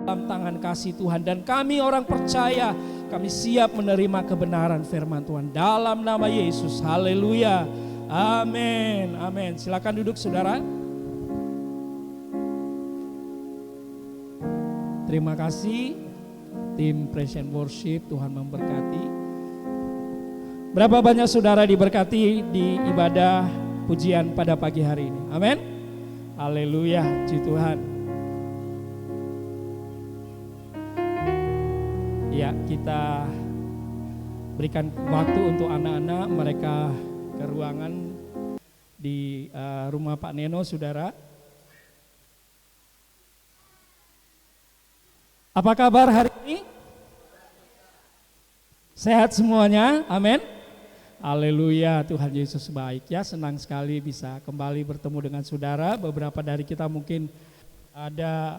dalam tangan kasih Tuhan. Dan kami orang percaya, kami siap menerima kebenaran firman Tuhan dalam nama Yesus. Haleluya. Amin. Amin. Silakan duduk saudara. Terima kasih tim Praise and Worship, Tuhan memberkati. Berapa banyak saudara diberkati di ibadah pujian pada pagi hari ini? Amin. Haleluya, puji Tuhan. Ya, kita berikan waktu untuk anak-anak mereka ke ruangan di rumah Pak Neno, saudara. Apa kabar hari ini? Sehat semuanya, amin. Haleluya, Tuhan Yesus baik ya. Senang sekali bisa kembali bertemu dengan saudara. Beberapa dari kita mungkin ada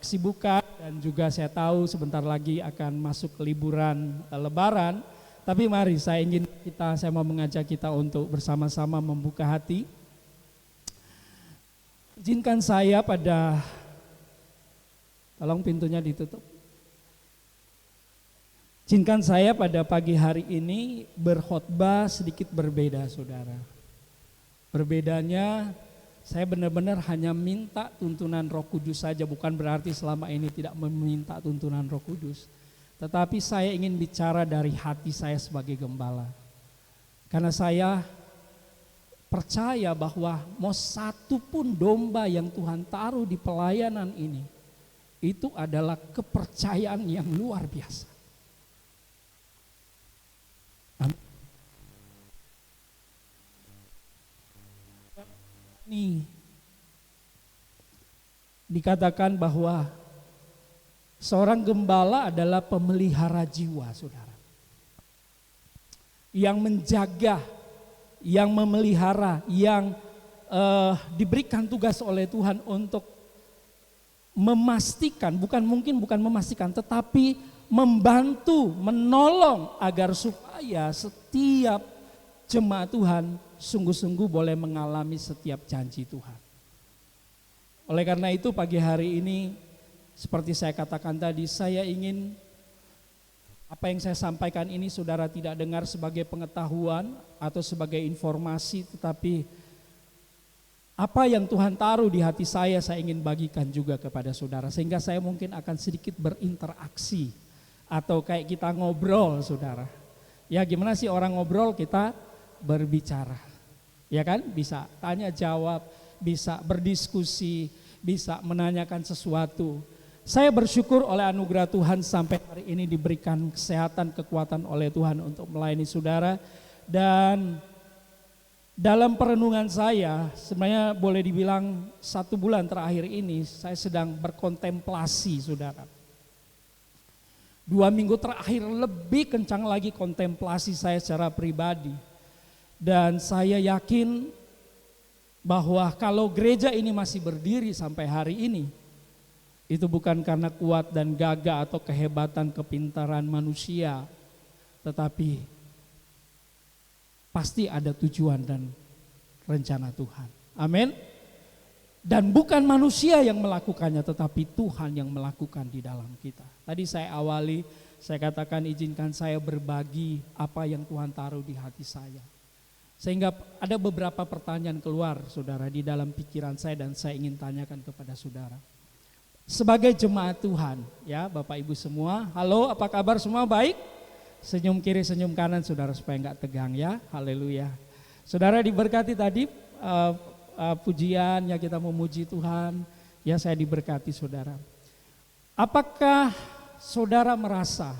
kesibukan dan juga saya tahu sebentar lagi akan masuk ke liburan Lebaran. Tapi mari saya mau mengajak kita untuk bersama-sama membuka hati. Izinkan saya tolong pintunya ditutup. Izinkan saya pada pagi hari ini berkhotbah sedikit berbeda, saudara. Berbedanya, saya benar-benar hanya minta tuntunan Roh Kudus saja, bukan berarti selama ini tidak meminta tuntunan Roh Kudus. Tetapi saya ingin bicara dari hati saya sebagai gembala. Karena saya percaya bahwa mau satu pun domba yang Tuhan taruh di pelayanan ini, itu adalah kepercayaan yang luar biasa. Ini dikatakan bahwa seorang gembala adalah pemelihara jiwa, saudara. Yang menjaga, yang memelihara, yang diberikan tugas oleh Tuhan untuk memastikan, bukan memastikan, tetapi membantu, menolong agar supaya setiap jemaat Tuhan sungguh-sungguh boleh mengalami setiap janji Tuhan. Oleh karena itu pagi hari ini seperti saya katakan tadi, saya ingin apa yang saya sampaikan ini saudara tidak dengar sebagai pengetahuan atau sebagai informasi, tetapi apa yang Tuhan taruh di hati saya ingin bagikan juga kepada saudara. Sehingga saya mungkin akan sedikit berinteraksi atau kayak kita ngobrol, saudara. Ya gimana sih orang ngobrol, kita berbicara. Ya kan, bisa tanya jawab, bisa berdiskusi, bisa menanyakan sesuatu. Saya bersyukur oleh anugerah Tuhan sampai hari ini diberikan kesehatan, kekuatan oleh Tuhan untuk melayani saudara. Dan dalam perenungan saya, sebenarnya boleh dibilang 1 bulan terakhir ini saya sedang berkontemplasi, saudara. 2 minggu terakhir lebih kencang lagi kontemplasi saya secara pribadi. Dan saya yakin bahwa kalau gereja ini masih berdiri sampai hari ini, itu bukan karena kuat dan gagah atau kehebatan kepintaran manusia, tetapi pasti ada tujuan dan rencana Tuhan. Amin. Dan bukan manusia yang melakukannya, tetapi Tuhan yang melakukan di dalam kita. Tadi saya awali, saya katakan izinkan saya berbagi apa yang Tuhan taruh di hati saya. Sehingga ada beberapa pertanyaan keluar, saudara, di dalam pikiran saya dan saya ingin tanyakan kepada saudara. Sebagai jemaat Tuhan, ya Bapak Ibu semua, halo, apa kabar semua, baik? Senyum kiri, senyum kanan, saudara, supaya enggak tegang ya, haleluya. Saudara diberkati tadi pujian, ya kita memuji Tuhan, ya saya diberkati saudara. Apakah saudara merasa,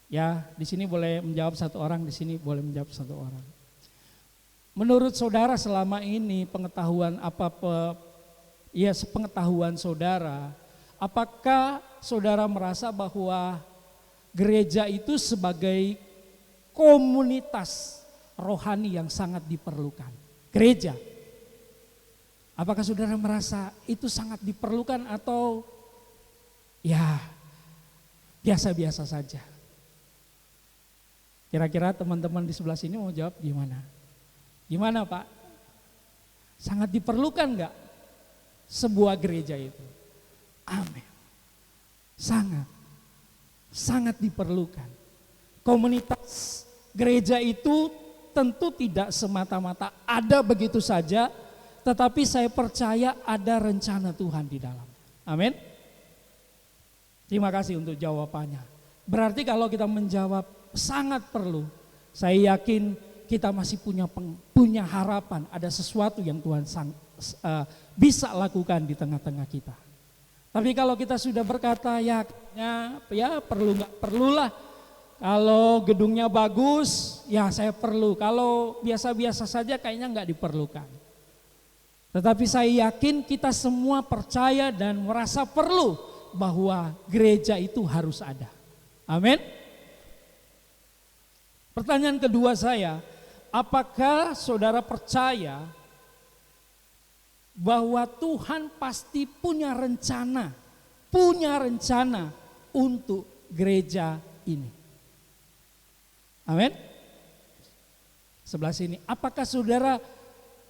ya di sini boleh menjawab 1 orang, di sini boleh menjawab 1 orang. Menurut saudara selama ini pengetahuan sepengetahuan saudara, apakah saudara merasa bahwa gereja itu sebagai komunitas rohani yang sangat diperlukan? Gereja, apakah saudara merasa itu sangat diperlukan atau ya biasa-biasa saja? Kira-kira teman-teman di sebelah sini mau jawab gimana? Gimana Pak? Sangat diperlukan enggak sebuah gereja itu? Amin. sangat diperlukan. Komunitas gereja itu tentu tidak semata-mata ada begitu saja, tetapi saya percaya ada rencana Tuhan di dalam. Amin. Terima kasih untuk jawabannya. Berarti kalau kita menjawab sangat perlu, saya yakin kita masih punya harapan, ada sesuatu yang Tuhan bisa lakukan di tengah-tengah kita. Tapi kalau kita sudah berkata ya perlu nggak perlulah. Kalau gedungnya bagus ya saya perlu. Kalau biasa-biasa saja kayaknya nggak diperlukan. Tetapi saya yakin kita semua percaya dan merasa perlu bahwa gereja itu harus ada. Amin. Pertanyaan kedua saya, apakah saudara percaya bahwa Tuhan pasti punya rencana untuk gereja ini? Amin. Sebelah sini, apakah saudara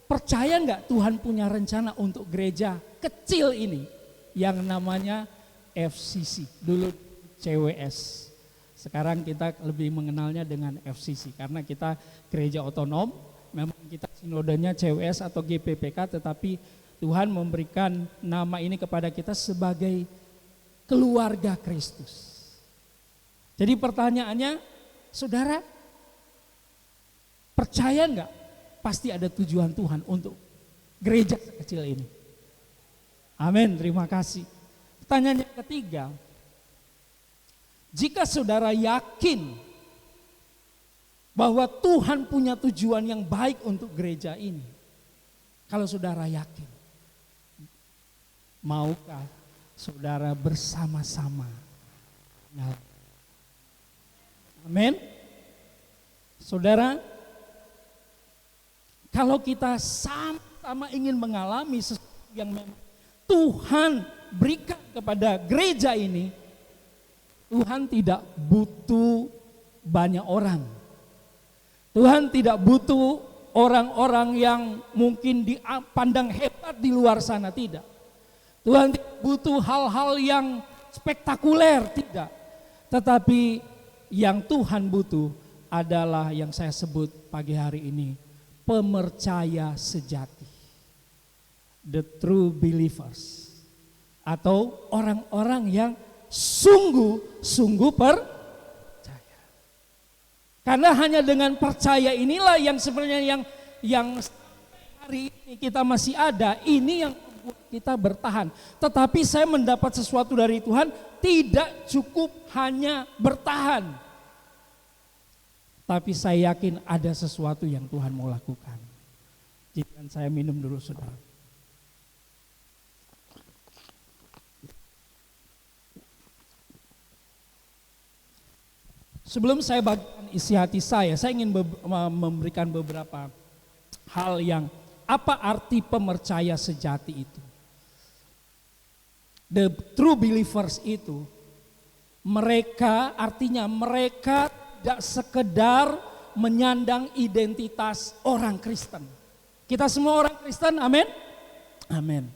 percaya enggak Tuhan punya rencana untuk gereja kecil ini yang namanya FCC, dulu CWS. Sekarang kita lebih mengenalnya dengan FCC karena kita gereja otonom, memang kita sinodenya CWS atau GPPK, tetapi Tuhan memberikan nama ini kepada kita sebagai keluarga Kristus. Jadi pertanyaannya, saudara percaya enggak pasti ada tujuan Tuhan untuk gereja kecil ini? Amin, terima kasih. Pertanyaan yang ketiga, jika saudara yakin bahwa Tuhan punya tujuan yang baik untuk gereja ini, kalau saudara yakin, maukah saudara bersama-sama? Amin. Saudara, kalau kita sama-sama ingin mengalami sesuatu yang memang Tuhan berikan kepada gereja ini, Tuhan tidak butuh banyak orang. Tuhan tidak butuh orang-orang yang mungkin dipandang hebat di luar sana, tidak. Tuhan tidak butuh hal-hal yang spektakuler, tidak. Tetapi yang Tuhan butuh adalah yang saya sebut pagi hari ini, pemercaya sejati. The true believers. Atau orang-orang yang sungguh-sungguh percaya. Karena hanya dengan percaya inilah yang sebenarnya yang hari ini kita masih ada, ini yang membuat kita bertahan. Tetapi saya mendapat sesuatu dari Tuhan, tidak cukup hanya bertahan. Tapi saya yakin ada sesuatu yang Tuhan mau lakukan. Jika saya minum dulu, saudara. Sebelum saya bagikan isi hati saya ingin memberikan beberapa hal yang apa arti pemercaya sejati itu. The true believers itu, mereka artinya mereka tidak sekedar menyandang identitas orang Kristen. Kita semua orang Kristen, amin? Amin.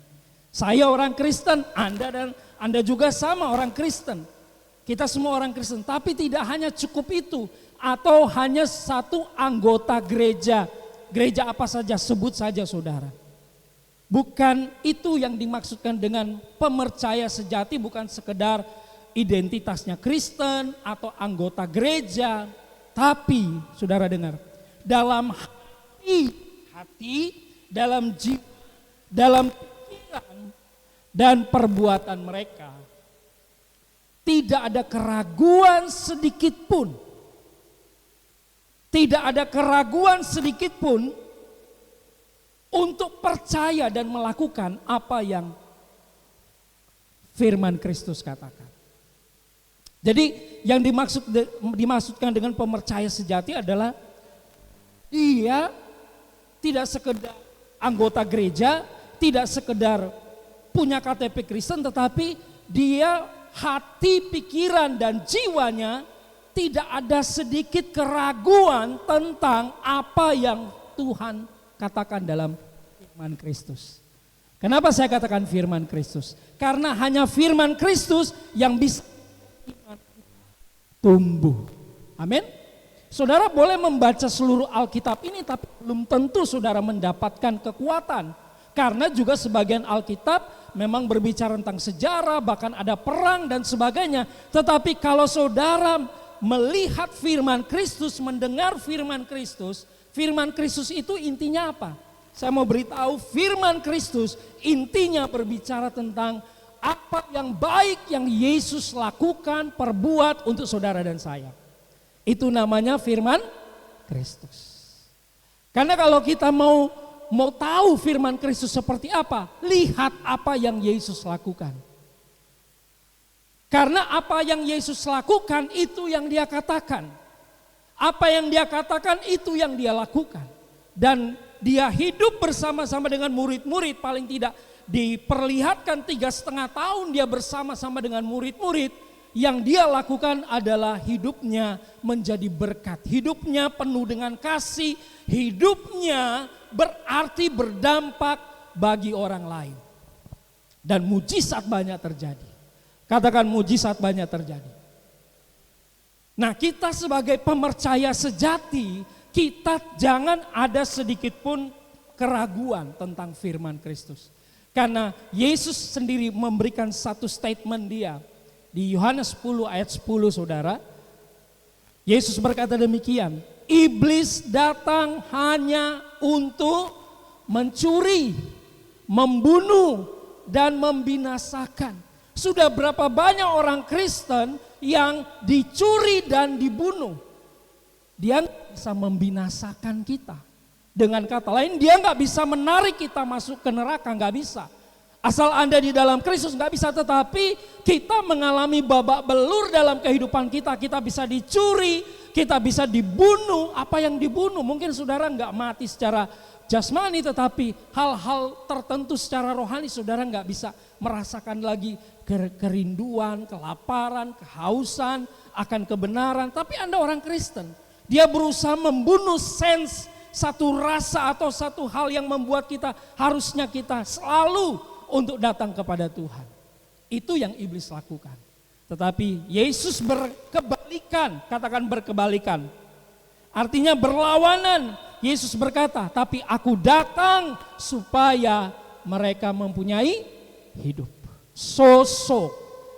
Saya orang Kristen, Anda juga sama orang Kristen. Kita semua orang Kristen, tapi tidak hanya cukup itu atau hanya satu anggota gereja. Gereja apa saja, sebut saja saudara. Bukan itu yang dimaksudkan dengan pemercaya sejati, bukan sekedar identitasnya Kristen atau anggota gereja. Tapi saudara dengar, dalam hati, dalam jiwa, dalam pikiran dan perbuatan mereka, tidak ada keraguan sedikit pun. Tidak ada keraguan sedikit pun untuk percaya dan melakukan apa yang firman Kristus katakan. Jadi yang dimaksudkan dengan pemercaya sejati adalah dia tidak sekedar anggota gereja, tidak sekedar punya KTP Kristen, tetapi dia hati, pikiran, dan jiwanya tidak ada sedikit keraguan tentang apa yang Tuhan katakan dalam firman Kristus. Kenapa saya katakan firman Kristus? Karena hanya firman Kristus yang bisa tumbuh. Amin. Saudara boleh membaca seluruh Alkitab ini, tapi belum tentu saudara mendapatkan kekuatan. Karena juga sebagian Alkitab memang berbicara tentang sejarah, bahkan ada perang dan sebagainya. Tetapi kalau saudara melihat firman Kristus, mendengar firman Kristus itu intinya apa? Saya mau beritahu, firman Kristus intinya berbicara tentang apa yang baik yang Yesus lakukan, perbuat untuk saudara dan saya. Itu namanya firman Kristus. Karena kalau kita mau tahu firman Kristus seperti apa, lihat apa yang Yesus lakukan. Karena apa yang Yesus lakukan itu yang dia katakan. Apa yang dia katakan itu yang dia lakukan. Dan dia hidup bersama-sama dengan murid-murid, paling tidak diperlihatkan 3,5 tahun dia bersama-sama dengan murid-murid. Yang dia lakukan adalah hidupnya menjadi berkat. Hidupnya penuh dengan kasih. Hidupnya berarti berdampak bagi orang lain. Dan mujizat banyak terjadi. Katakan mujizat banyak terjadi. Nah, kita sebagai pemercaya sejati, kita jangan ada sedikit pun keraguan tentang firman Kristus. Karena Yesus sendiri memberikan satu statement dia. Di Yohanes 10 ayat 10 saudara, Yesus berkata demikian, iblis datang hanya untuk mencuri, membunuh, dan membinasakan. Sudah berapa banyak orang Kristen yang dicuri dan dibunuh. Dia nggak bisa membinasakan kita. Dengan kata lain, dia nggak bisa menarik kita masuk ke neraka, nggak bisa. Asal Anda di dalam Kristus nggak bisa, tetapi kita mengalami babak belur dalam kehidupan kita. Kita bisa dicuri, kita bisa dibunuh. Apa yang dibunuh? Mungkin saudara nggak mati secara jasmani, tetapi hal-hal tertentu secara rohani saudara nggak bisa merasakan lagi kerinduan, kelaparan, kehausan akan kebenaran. Tapi Anda orang Kristen, dia berusaha membunuh sense satu rasa atau satu hal yang membuat kita harusnya kita selalu untuk datang kepada Tuhan. Itu yang iblis lakukan. Tetapi Yesus berkebalikan, katakan berkebalikan. Artinya berlawanan. Yesus berkata, tapi aku datang supaya mereka mempunyai hidup. Sosok,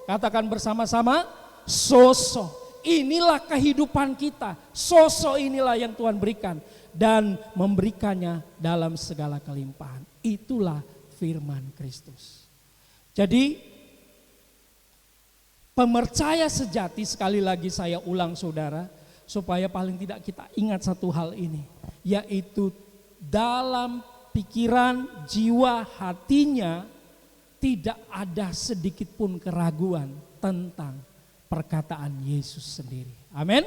katakan bersama-sama, sosok. Inilah kehidupan kita. Sosok inilah yang Tuhan berikan. Dan memberikannya dalam segala kelimpahan. Itulah firman Kristus. Jadi pemercaya sejati, sekali lagi saya ulang saudara, supaya paling tidak kita ingat satu hal ini, yaitu dalam pikiran, jiwa, hatinya tidak ada sedikit pun keraguan tentang perkataan Yesus sendiri. Amin.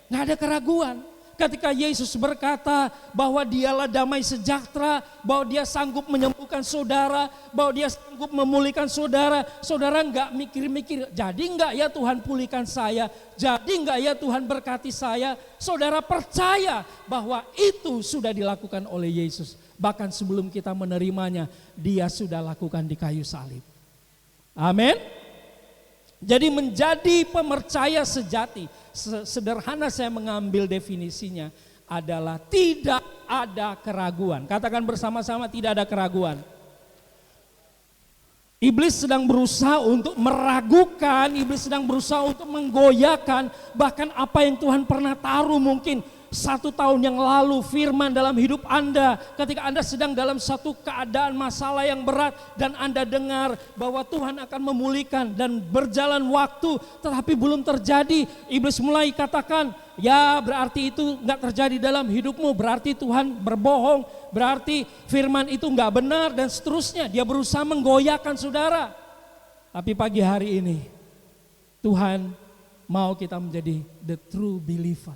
Nggak ada keraguan. Ketika Yesus berkata bahwa dialah damai sejahtera, bahwa dia sanggup menyembuhkan saudara, bahwa dia sanggup memulihkan saudara, saudara enggak mikir-mikir, jadi enggak ya Tuhan pulihkan saya, jadi enggak ya Tuhan berkati saya. Saudara percaya bahwa itu sudah dilakukan oleh Yesus. Bahkan sebelum kita menerimanya, dia sudah lakukan di kayu salib. Amin. Jadi menjadi pemercaya sejati, sederhana saya mengambil definisinya, adalah tidak ada keraguan. Katakan bersama-sama, tidak ada keraguan. Iblis sedang berusaha untuk meragukan, iblis sedang berusaha untuk menggoyahkan bahkan apa yang Tuhan pernah taruh mungkin 1 tahun yang lalu, firman dalam hidup Anda ketika Anda sedang dalam satu keadaan masalah yang berat dan Anda dengar bahwa Tuhan akan memulihkan dan berjalan waktu tetapi belum terjadi. Iblis mulai katakan, ya berarti itu nggak terjadi dalam hidupmu, berarti Tuhan berbohong, berarti firman itu nggak benar dan seterusnya. Dia berusaha menggoyahkan saudara. Tapi pagi hari ini Tuhan mau kita menjadi the true believer.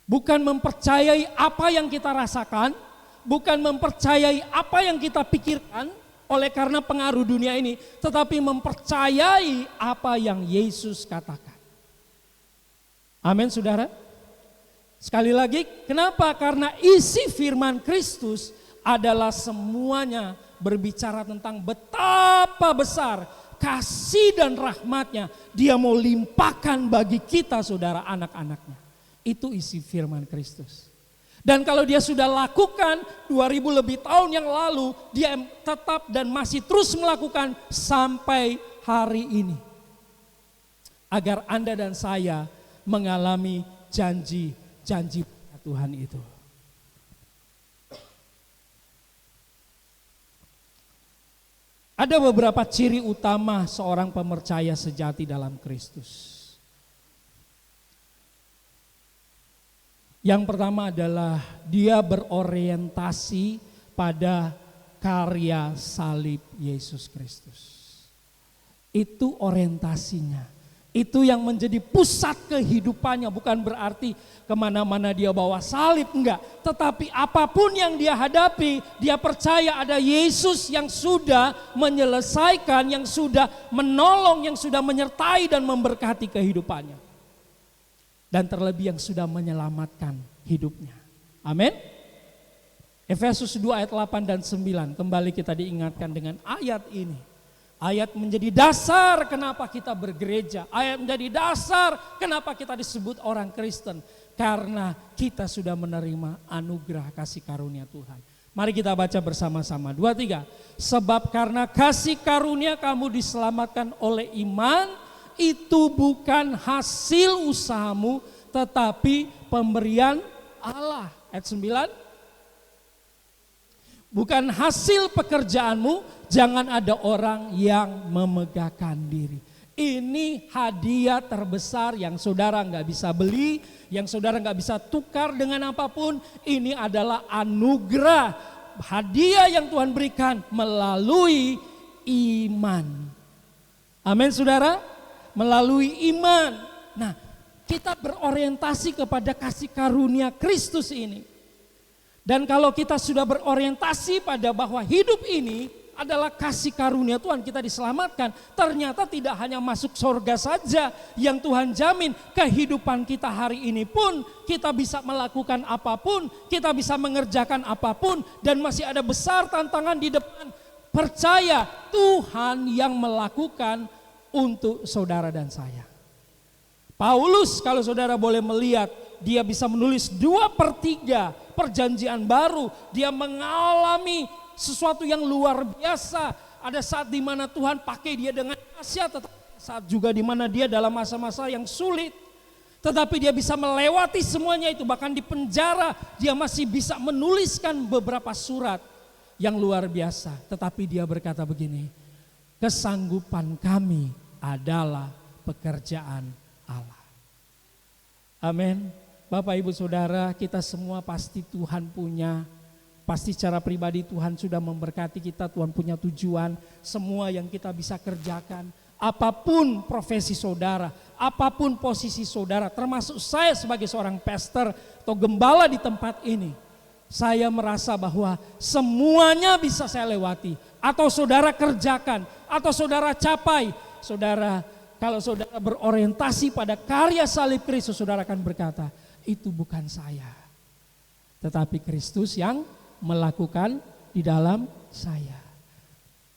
Bukan mempercayai apa yang kita rasakan, bukan mempercayai apa yang kita pikirkan oleh karena pengaruh dunia ini, tetapi mempercayai apa yang Yesus katakan. Amin saudara. Sekali lagi, kenapa? Karena isi firman Kristus adalah semuanya berbicara tentang betapa besar kasih dan rahmatnya dia mau limpahkan bagi kita saudara anak-anaknya. Itu isi firman Kristus. Dan kalau dia sudah lakukan 2000 lebih tahun yang lalu, dia tetap dan masih terus melakukan sampai hari ini. Agar Anda dan saya mengalami janji-janji Tuhan itu. Ada beberapa ciri utama seorang pemercaya sejati dalam Kristus. Yang pertama adalah dia berorientasi pada karya salib Yesus Kristus. Itu orientasinya. Itu yang menjadi pusat kehidupannya, bukan berarti kemana-mana dia bawa salib, enggak. Tetapi apapun yang dia hadapi, dia percaya ada Yesus yang sudah menyelesaikan, yang sudah menolong, yang sudah menyertai dan memberkati kehidupannya. Dan terlebih yang sudah menyelamatkan hidupnya. Amin. Efesus 2 ayat 8 dan 9, kembali kita diingatkan dengan ayat ini. Ayat menjadi dasar kenapa kita bergereja. Ayat menjadi dasar kenapa kita disebut orang Kristen. Karena kita sudah menerima anugerah kasih karunia Tuhan. Mari kita baca bersama-sama. 2, 3. Sebab karena kasih karunia kamu diselamatkan oleh iman. Itu bukan hasil usahamu tetapi pemberian Allah. Ayat 9. Bukan hasil pekerjaanmu, jangan ada orang yang memegahkan diri. Ini hadiah terbesar yang saudara nggak bisa beli, yang saudara nggak bisa tukar dengan apapun. Ini adalah anugerah, hadiah yang Tuhan berikan melalui iman. Amin saudara, melalui iman. Nah, kita berorientasi kepada kasih karunia Kristus ini. Dan kalau kita sudah berorientasi pada bahwa hidup ini adalah kasih karunia Tuhan, kita diselamatkan. Ternyata tidak hanya masuk surga saja yang Tuhan jamin. Kehidupan kita hari ini pun kita bisa melakukan apapun, kita bisa mengerjakan apapun. Dan masih ada besar tantangan di depan. Percaya Tuhan yang melakukan untuk saudara dan saya. Paulus kalau saudara boleh melihat, dia bisa menulis 2/3 perjanjian baru. Dia mengalami sesuatu yang luar biasa. Ada saat di mana Tuhan pakai dia dengan dahsyat, tetapi saat juga di mana dia dalam masa-masa yang sulit. Tetapi dia bisa melewati semuanya itu, bahkan di penjara dia masih bisa menuliskan beberapa surat yang luar biasa. Tetapi dia berkata begini, kesanggupan kami adalah pekerjaan Allah. Amin. Bapak Ibu Saudara, kita semua pasti Tuhan punya, pasti secara pribadi Tuhan sudah memberkati kita, Tuhan punya tujuan, semua yang kita bisa kerjakan. Apapun profesi saudara, apapun posisi saudara, termasuk saya sebagai seorang pastor atau gembala di tempat ini. Saya merasa bahwa semuanya bisa saya lewati, atau saudara kerjakan, atau saudara capai. Saudara, kalau saudara berorientasi pada karya salib Kristus, saudara akan berkata, itu bukan saya, tetapi Kristus yang melakukan di dalam saya.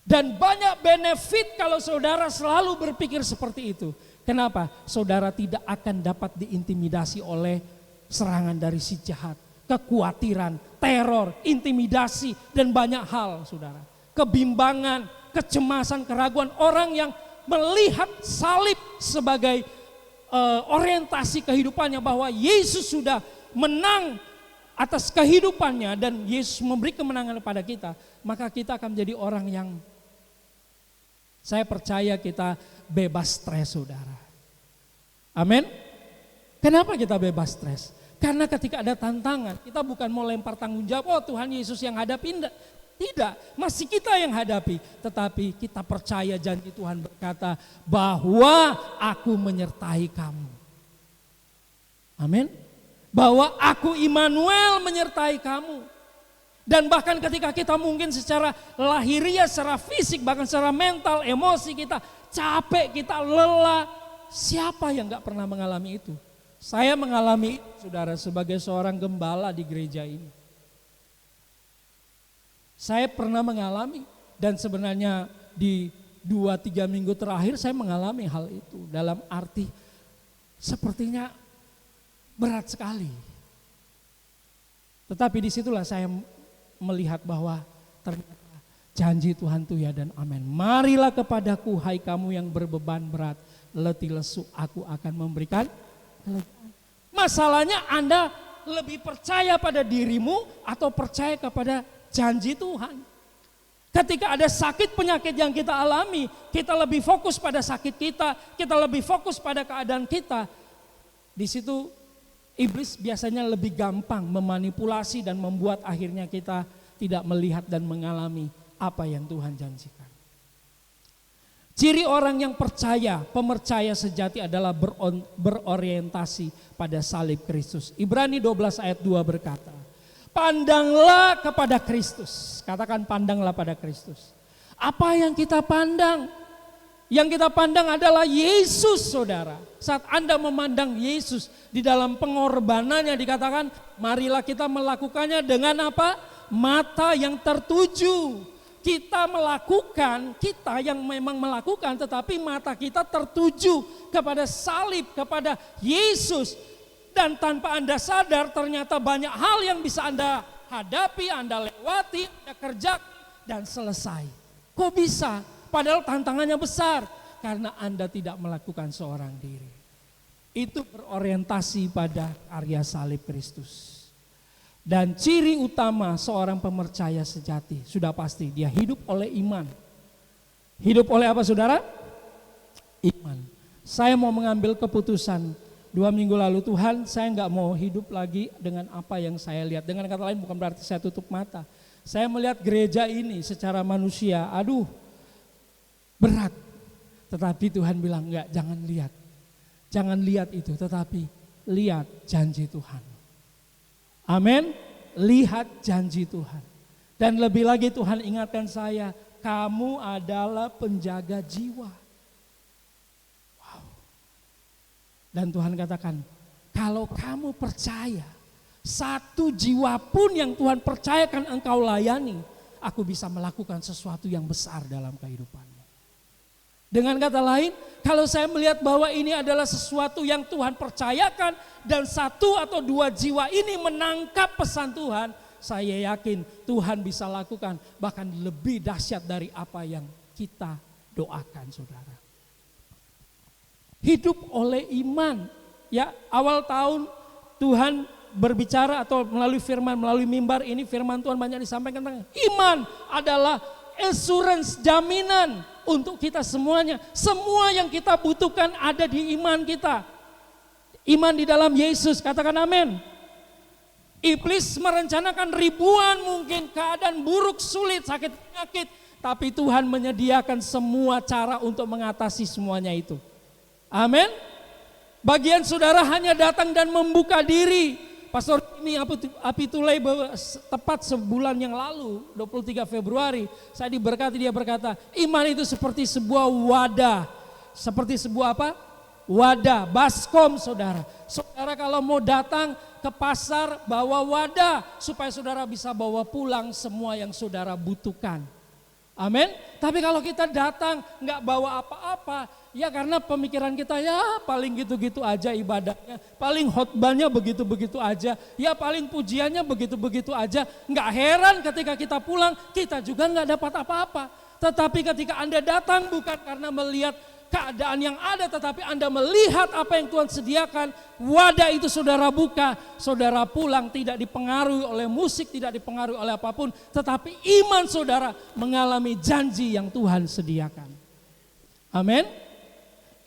Dan banyak benefit kalau saudara selalu berpikir seperti itu. Kenapa? Saudara tidak akan dapat diintimidasi oleh serangan dari si jahat, kekhawatiran, teror, intimidasi, dan banyak hal saudara. Kebimbangan, kecemasan, keraguan orang yang melihat salib sebagai orientasi kehidupannya, bahwa Yesus sudah menang atas kehidupannya dan Yesus memberi kemenangan kepada kita, maka kita akan menjadi orang yang, saya percaya kita bebas stres saudara. Amin. Kenapa kita bebas stres? Karena ketika ada tantangan, kita bukan mau lempar tanggung jawab, oh Tuhan Yesus yang hadapi, tidak, masih kita yang hadapi. Tetapi kita percaya janji Tuhan berkata bahwa aku menyertai kamu. Amin. Bahwa aku Immanuel menyertai kamu. Dan bahkan ketika kita mungkin secara lahiriah, secara fisik, bahkan secara mental, emosi kita capek, kita lelah. Siapa yang gak pernah mengalami itu? Saya mengalami itu saudara sebagai seorang gembala di gereja ini. Saya pernah mengalami Dan sebenarnya di 2-3 minggu terakhir saya mengalami hal itu. Dalam arti sepertinya berat sekali. Tetapi disitulah saya melihat bahwa ternyata janji Tuhan itu ya dan amin. Marilah kepadaku hai kamu yang berbeban berat, letih lesu, aku akan memberikan kelegaan. Masalahnya Anda lebih percaya pada dirimu atau percaya kepada janji Tuhan. Ketika ada sakit penyakit yang kita alami, kita lebih fokus pada sakit kita lebih fokus pada keadaan kita. Di situ iblis biasanya lebih gampang memanipulasi dan membuat akhirnya kita tidak melihat dan mengalami apa yang Tuhan janjikan. Ciri orang yang percaya, pemercaya sejati adalah berorientasi pada salib Kristus. Ibrani 12 ayat 2 berkata, pandanglah kepada Kristus. Katakan pandanglah pada Kristus. Apa yang kita pandang? Yang kita pandang adalah Yesus, saudara. Saat Anda memandang Yesus di dalam pengorbanannya dikatakan, marilah kita melakukannya dengan apa? Mata yang tertuju. Kita yang memang melakukan, tetapi mata kita tertuju kepada salib, kepada Yesus. Dan tanpa Anda sadar ternyata banyak hal yang bisa Anda hadapi, Anda lewati, Anda kerjakan dan selesai. Kok bisa? Padahal tantangannya besar karena Anda tidak melakukan seorang diri. Itu berorientasi pada karya salib Kristus. Dan ciri utama seorang pemercaya sejati sudah pasti dia hidup oleh iman. Hidup oleh apa saudara? Iman. Saya mau mengambil keputusan 2 minggu lalu, Tuhan saya nggak mau hidup lagi dengan apa yang saya lihat. Dengan kata lain bukan berarti saya tutup mata. Saya melihat gereja ini secara manusia, aduh berat. Tetapi Tuhan bilang enggak, jangan lihat. Jangan lihat itu, tetapi lihat janji Tuhan. Amin. Lihat janji Tuhan. Dan lebih lagi Tuhan ingatkan saya, kamu adalah penjaga jiwa. Wow. Dan Tuhan katakan, kalau kamu percaya, satu jiwa pun yang Tuhan percayakan engkau layani, aku bisa melakukan sesuatu yang besar dalam kehidupanmu. Dengan kata lain, kalau saya melihat bahwa ini adalah sesuatu yang Tuhan percayakan dan 1 atau 2 jiwa ini menangkap pesan Tuhan, saya yakin Tuhan bisa lakukan bahkan lebih dahsyat dari apa yang kita doakan, saudara. Hidup oleh iman. Ya, awal tahun Tuhan berbicara atau melalui firman, melalui mimbar ini firman Tuhan banyak disampaikan tentang iman adalah assurance, jaminan untuk kita semuanya. Semua yang kita butuhkan ada di iman kita. Iman di dalam Yesus, katakan amin. Iblis merencanakan ribuan mungkin keadaan buruk, sulit, sakit, penyakit. Tapi Tuhan menyediakan semua cara untuk mengatasi semuanya itu. Amin. Bagian saudara hanya datang dan membuka diri. Pastor ini Apitulai tepat sebulan yang lalu, 23 Februari, saya diberkati, dia berkata, iman itu seperti sebuah wadah. Seperti sebuah apa? Wadah, baskom saudara. Saudara kalau mau datang ke pasar bawa wadah supaya saudara bisa bawa pulang semua yang saudara butuhkan. Amin. Tapi kalau kita datang nggak bawa apa-apa, ya karena pemikiran kita ya paling gitu-gitu aja ibadahnya, paling khotbahnya begitu-begitu aja, ya paling pujiannya begitu-begitu aja. Nggak heran ketika kita pulang kita juga nggak dapat apa-apa. Tetapi ketika Anda datang bukan karena melihat keadaan yang ada, tetapi Anda melihat apa yang Tuhan sediakan, wadah itu saudara buka, saudara pulang tidak dipengaruhi oleh musik, tidak dipengaruhi oleh apapun, tetapi iman saudara mengalami janji yang Tuhan sediakan. Amin.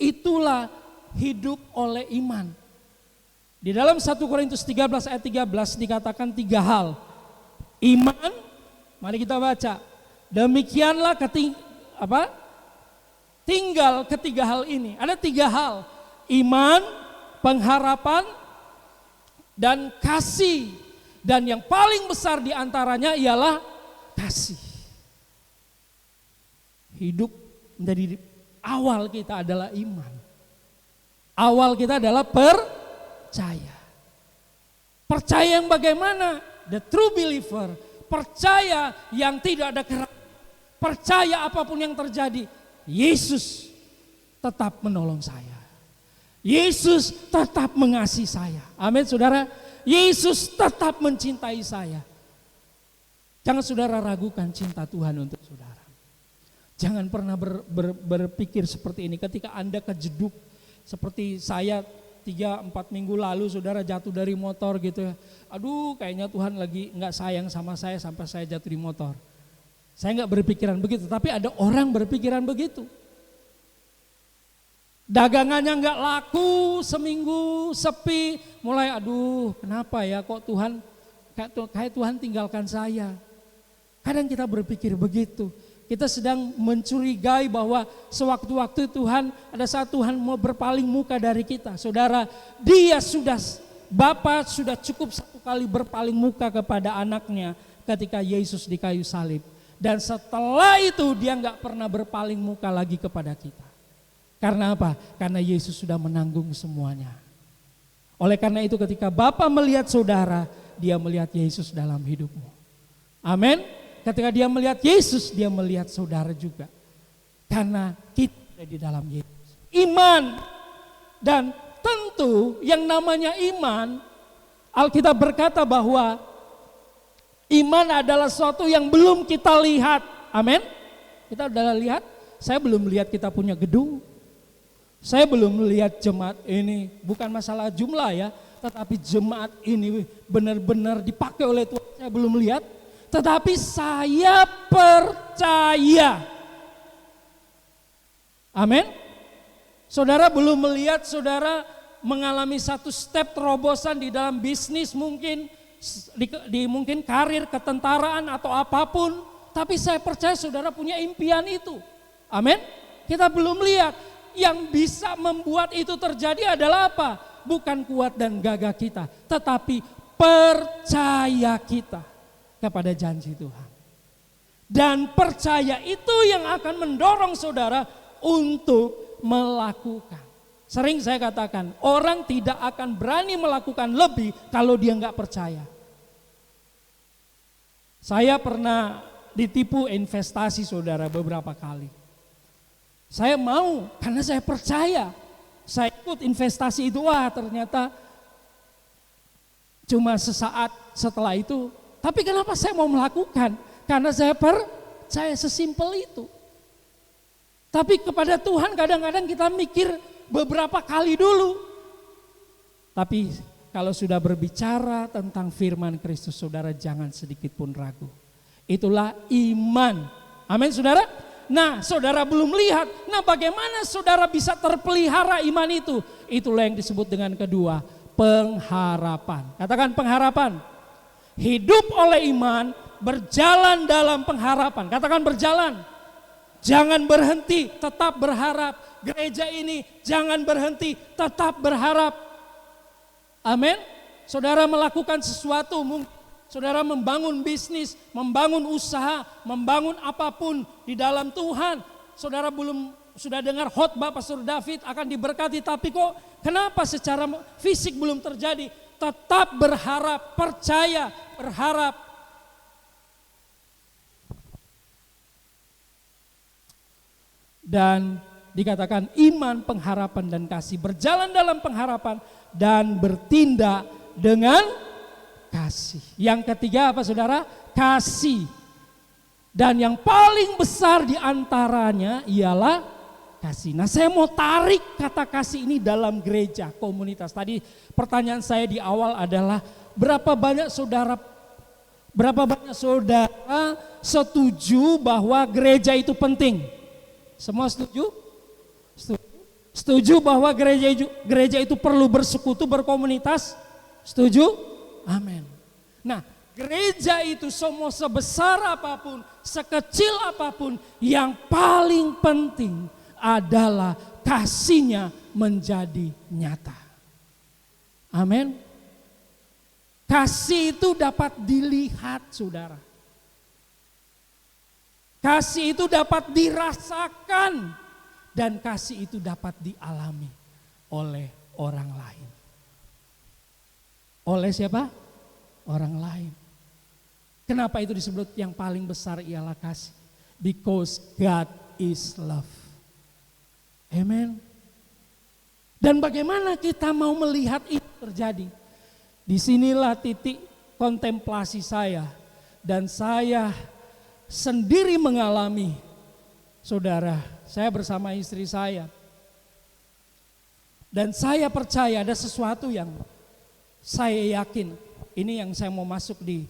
Itulah hidup oleh iman. Di dalam 1 Korintus 13 ayat 13 dikatakan 3 hal. Iman, mari kita baca. Demikianlah tinggal ketiga hal ini. Ada 3 hal. Iman, pengharapan, dan kasih. Dan yang paling besar diantaranya ialah kasih. Hidup menjadi awal kita adalah iman. Awal kita adalah percaya. Percaya yang bagaimana? The true believer. Percaya yang tidak ada keraguan. percaya apapun yang terjadi, Yesus tetap menolong saya. Yesus tetap mengasihi saya. Amin saudara. Yesus tetap mencintai saya. Jangan saudara ragukan cinta Tuhan untuk saudara. Jangan pernah berpikir seperti ini ketika Anda kejeduk seperti saya 3-4 minggu lalu saudara jatuh dari motor gitu ya. Aduh kayaknya Tuhan lagi gak sayang sama saya sampai saya jatuh di motor. Saya gak berpikiran begitu, tapi ada orang berpikiran begitu. Dagangannya gak laku, seminggu sepi, mulai aduh kenapa ya kok Tuhan, kayak Tuhan tinggalkan saya. Kadang kita berpikir begitu. Kita sedang mencurigai bahwa sewaktu-waktu Tuhan, ada saat Tuhan mau berpaling muka dari kita. Saudara, Bapa sudah cukup satu kali berpaling muka kepada anaknya ketika Yesus di kayu salib. Dan setelah itu dia gak pernah berpaling muka lagi kepada kita. Karena apa? Karena Yesus sudah menanggung semuanya. Oleh karena itu ketika Bapa melihat saudara, dia melihat Yesus dalam hidupmu. Amin. Ketika dia melihat Yesus, dia melihat saudara juga. Karena kita ada di dalam Yesus. Iman. Dan tentu yang namanya iman, Alkitab berkata bahwa iman adalah sesuatu yang belum kita lihat. Amin. Kita sudah lihat, saya belum lihat kita punya gedung. Saya belum melihat jemaat ini, bukan masalah jumlah ya, tetapi jemaat ini benar-benar dipakai oleh Tuhan, saya belum lihat. Tetapi saya percaya. Amin. Saudara belum melihat saudara mengalami satu step terobosan di dalam bisnis mungkin, di mungkin karir, ketentaraan atau apapun. Tapi saya percaya saudara punya impian itu. Amin. Kita belum lihat. Yang bisa membuat itu terjadi adalah apa? Bukan kuat dan gagah kita, tetapi percaya kita kepada janji Tuhan. Dan percaya itu yang akan mendorong saudara untuk melakukan. Sering saya katakan, orang tidak akan berani melakukan lebih kalau dia nggak percaya. Saya pernah ditipu investasi saudara beberapa kali. Saya mau karena saya percaya. Saya ikut investasi itu, wah ternyata cuma sesaat setelah itu. Tapi kenapa saya mau melakukan? Karena saya percaya, sesimpel itu. Tapi kepada Tuhan kadang-kadang kita mikir beberapa kali dulu. Tapi kalau sudah berbicara tentang firman Kristus, saudara jangan sedikit pun ragu. Itulah iman. Amin saudara. Nah saudara belum lihat, nah bagaimana saudara bisa terpelihara iman itu? Itulah yang disebut dengan kedua, pengharapan. Katakan pengharapan. Hidup oleh iman, berjalan dalam pengharapan. Katakan berjalan. Jangan berhenti, tetap berharap. Gereja ini jangan berhenti, tetap berharap. Amin. Saudara melakukan sesuatu, saudara membangun bisnis, membangun usaha, membangun apapun di dalam Tuhan. Saudara sudah dengar khotbah Pastor David akan diberkati, tapi kok kenapa secara fisik belum terjadi? Tetap berharap, percaya, berharap. Dan dikatakan iman, pengharapan dan kasih. Berjalan dalam pengharapan dan bertindak dengan kasih. Yang ketiga apa saudara? Kasih. Dan yang paling besar di antaranya ialah kasih. Nah saya mau tarik kata kasih ini dalam gereja, komunitas. Tadi pertanyaan saya di awal adalah berapa banyak saudara setuju bahwa gereja itu penting? Semua setuju? Setuju bahwa gereja itu perlu bersekutu, berkomunitas? Setuju? Amin. Nah gereja itu semua sebesar apapun, sekecil apapun, yang paling penting adalah kasihnya menjadi nyata. Amin. Kasih itu dapat dilihat saudara. Kasih itu dapat dirasakan. Dan kasih itu dapat dialami oleh orang lain. Oleh siapa? Orang lain. Kenapa itu disebut yang paling besar ialah kasih? Because God is love. Amen. Dan bagaimana kita mau melihat itu terjadi? Disinilah titik kontemplasi saya. Dan saya sendiri mengalami, saudara, saya bersama istri saya. Dan saya percaya ada sesuatu yang saya yakin, ini yang saya mau masuk di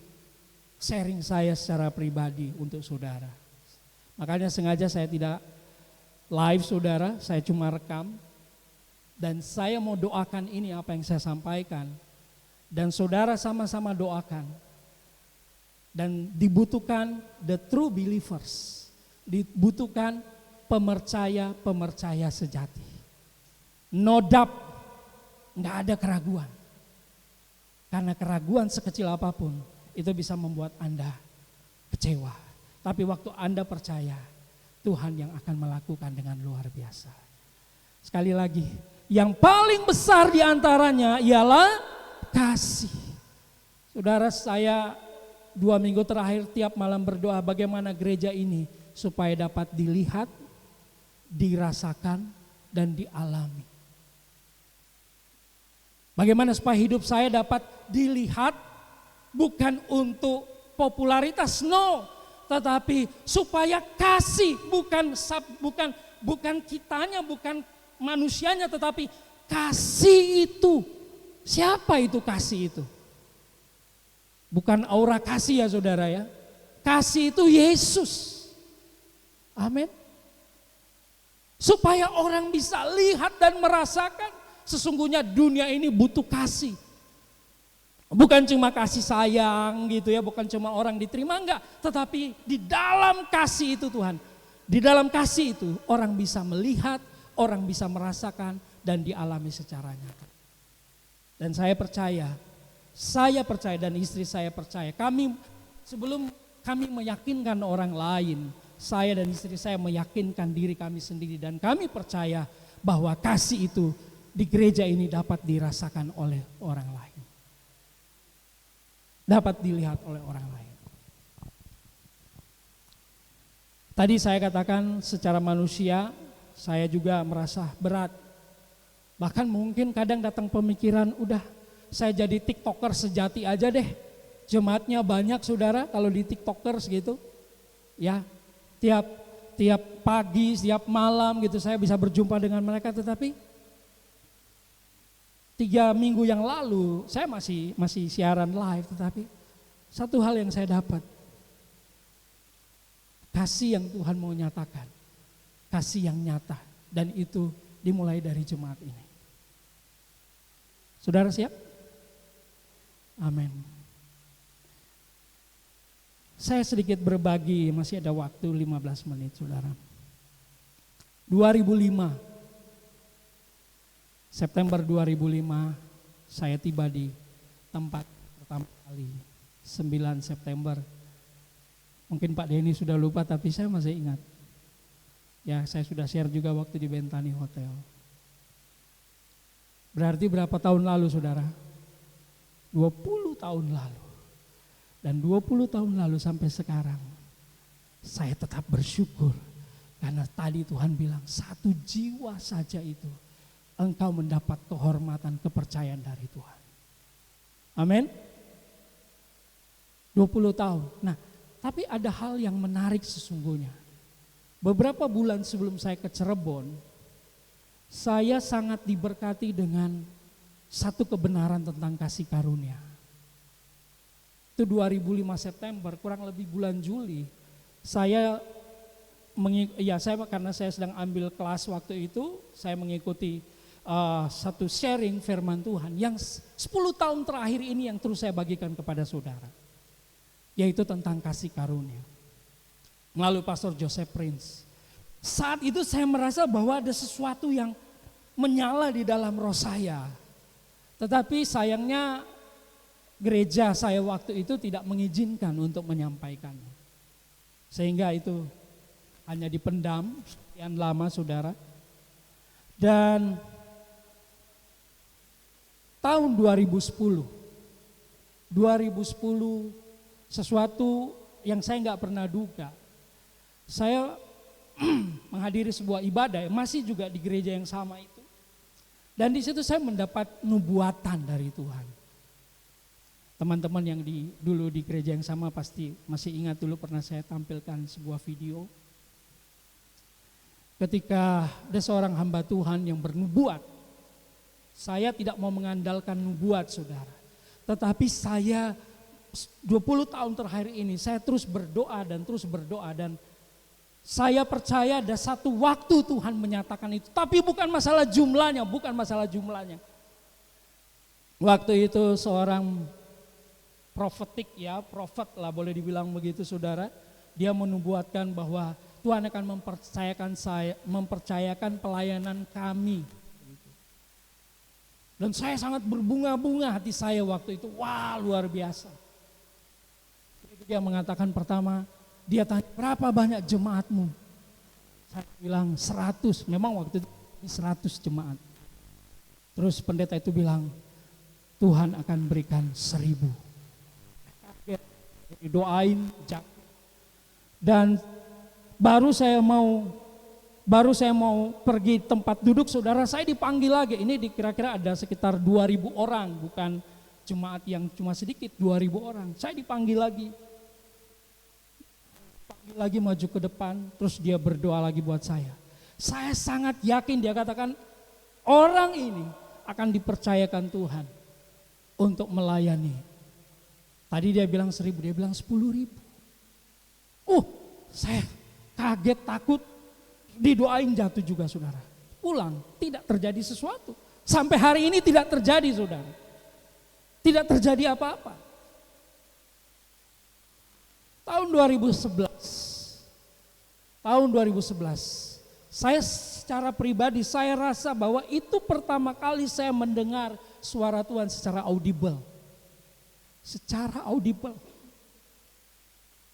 sharing saya secara pribadi untuk saudara. Makanya sengaja saya tidak live saudara, saya cuma rekam. Dan saya mau doakan ini apa yang saya sampaikan. Dan saudara sama-sama doakan. Dan dibutuhkan the true believers. Dibutuhkan pemercaya sejati. No doubt, gak ada keraguan. Karena keraguan sekecil apapun itu bisa membuat Anda kecewa. Tapi waktu Anda percaya, Tuhan yang akan melakukan dengan luar biasa. Sekali lagi, yang paling besar diantaranya ialah kasih. Saudara, saya 2 minggu terakhir tiap malam berdoa bagaimana gereja ini supaya dapat dilihat, dirasakan, dan dialami. Bagaimana supaya hidup saya dapat dilihat bukan untuk popularitas, no, tetapi supaya kasih bukan kitanya, bukan manusianya, tetapi kasih itu. Siapa itu kasih itu? Bukan aura kasih ya saudara ya. Kasih itu Yesus. Amin. Supaya orang bisa lihat dan merasakan sesungguhnya dunia ini butuh kasih. Bukan cuma kasih sayang gitu ya, bukan cuma orang diterima, enggak. Tetapi di dalam kasih itu Tuhan, di dalam kasih itu orang bisa melihat, orang bisa merasakan dan dialami secara nyata. Dan saya percaya dan istri saya percaya, sebelum kami meyakinkan orang lain, saya dan istri saya meyakinkan diri kami sendiri dan kami percaya bahwa kasih itu di gereja ini dapat dirasakan oleh orang lain. Dapat dilihat oleh orang lain. Tadi saya katakan secara manusia saya juga merasa berat. Bahkan mungkin kadang datang pemikiran udah saya jadi TikToker sejati aja deh. Jemaatnya banyak saudara kalau di TikTokers gitu. Ya, tiap pagi, tiap malam gitu saya bisa berjumpa dengan mereka, tetapi 3 minggu yang lalu saya masih siaran live, tetapi satu hal yang saya dapat, kasih yang Tuhan mau nyatakan, kasih yang nyata, dan itu dimulai dari jemaat ini. Saudara siap? Amin. Saya sedikit berbagi, masih ada waktu 15 menit saudara. 2005 September 2005 saya tiba di tempat pertama kali 9 September. Mungkin Pak Denny sudah lupa tapi saya masih ingat. Ya, saya sudah share juga waktu di Bentani Hotel. Berarti berapa tahun lalu saudara? 20 tahun lalu. Dan 20 tahun lalu sampai sekarang saya tetap bersyukur karena tadi Tuhan bilang 1 jiwa saja itu engkau mendapat kehormatan, kepercayaan dari Tuhan. Amin. 20 tahun. Nah, tapi ada hal yang menarik sesungguhnya. Beberapa bulan sebelum saya ke Cirebon, saya sangat diberkati dengan satu kebenaran tentang kasih karunia. Itu 2005 September, kurang lebih bulan Juli, karena saya sedang ambil kelas waktu itu, saya mengikuti satu sharing firman Tuhan yang 10 tahun terakhir ini yang terus saya bagikan kepada saudara, yaitu tentang kasih karunia melalui Pastor Joseph Prince. Saat itu saya merasa bahwa ada sesuatu yang menyala di dalam roh saya, tetapi sayangnya gereja saya waktu itu tidak mengizinkan untuk menyampaikannya, sehingga itu hanya dipendam sekian lama saudara. Dan tahun 2010 sesuatu yang saya nggak pernah duga. Saya menghadiri sebuah ibadah, masih juga di gereja yang sama itu. Dan di situ saya mendapat nubuatan dari Tuhan. Teman-teman yang dulu di gereja yang sama pasti masih ingat dulu pernah saya tampilkan sebuah video. Ketika ada seorang hamba Tuhan yang bernubuat. Saya tidak mau mengandalkan nubuat saudara. Tetapi saya 20 tahun terakhir ini saya terus berdoa dan saya percaya ada satu waktu Tuhan menyatakan itu. Tapi bukan masalah jumlahnya. Waktu itu seorang prophet lah boleh dibilang begitu saudara. Dia menubuatkan bahwa Tuhan akan mempercayakan pelayanan kami. Dan saya sangat berbunga-bunga hati saya waktu itu. Wah, luar biasa. Dia mengatakan pertama, dia tanya berapa banyak jemaatmu? Saya bilang 100, memang waktu itu 100 jemaat. Terus pendeta itu bilang, Tuhan akan berikan 1000. Doain, dan baru saya mau pergi tempat duduk saudara, saya dipanggil lagi. Ini kira-kira ada sekitar 2000 orang, bukan jemaat yang cuma sedikit, 2000 orang. Saya dipanggil lagi maju ke depan, terus dia berdoa lagi buat saya. Saya sangat yakin dia katakan orang ini akan dipercayakan Tuhan untuk melayani. Tadi dia bilang 1000, dia bilang 10.000. Saya kaget, takut, didoain jatuh juga saudara. Pulang, tidak terjadi sesuatu. Sampai hari ini tidak terjadi saudara. Tidak terjadi apa-apa. Tahun 2011, saya secara pribadi saya rasa bahwa itu pertama kali saya mendengar suara Tuhan secara audible.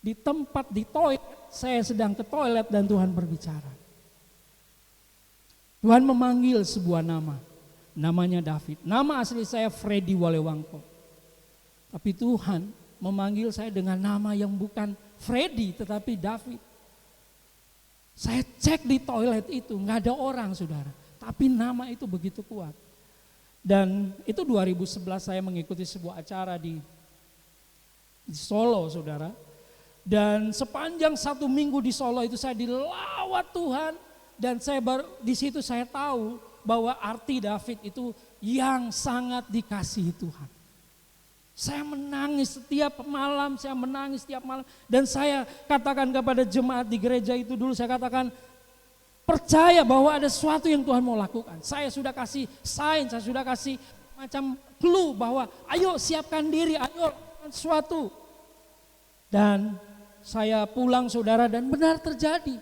Di tempat, di toilet, saya sedang ke toilet dan Tuhan berbicara. Tuhan memanggil sebuah nama, namanya David. Nama asli saya Freddy Walewangko. Tapi Tuhan memanggil saya dengan nama yang bukan Freddy tetapi David. Saya cek di toilet itu, nggak ada orang saudara. Tapi nama itu begitu kuat. Dan itu 2011 saya mengikuti sebuah acara di Solo saudara. Dan sepanjang 1 minggu di Solo itu saya dilawat Tuhan. Dan di situ saya tahu bahwa arti David itu yang sangat dikasihi Tuhan. Saya menangis setiap malam, dan saya katakan kepada jemaat di gereja itu dulu, saya katakan percaya bahwa ada sesuatu yang Tuhan mau lakukan. Saya sudah kasih sign, saya sudah kasih macam clue bahwa ayo siapkan diri, ayo lakukan sesuatu. Dan saya pulang saudara dan benar terjadi.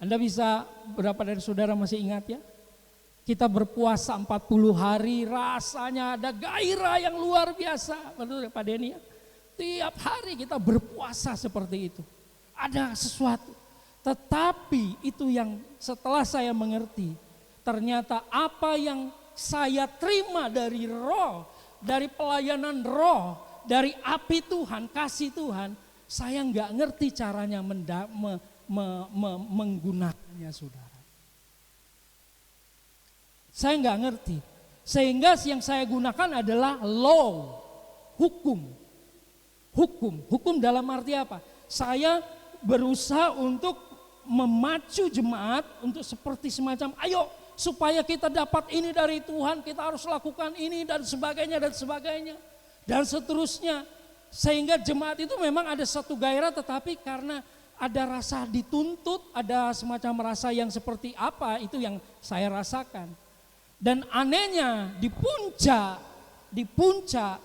Anda bisa, berapa dari saudara masih ingat ya? Kita berpuasa 40 hari, rasanya ada gairah yang luar biasa. Betul Pak Denny ya? Tiap hari kita berpuasa seperti itu. Ada sesuatu. Tetapi itu yang setelah saya mengerti, ternyata apa yang saya terima dari roh, dari pelayanan roh, dari api Tuhan, kasih Tuhan, saya nggak ngerti caranya menggunakannya saudara. Saya nggak ngerti. Sehingga yang saya gunakan adalah law, hukum. Hukum dalam arti apa? Saya berusaha untuk memacu jemaat untuk seperti semacam, ayo supaya kita dapat ini dari Tuhan, kita harus lakukan ini dan sebagainya. Dan seterusnya. Sehingga jemaat itu memang ada satu gairah, tetapi karena ada rasa dituntut, ada semacam rasa yang seperti apa, itu yang saya rasakan. Dan anehnya di puncak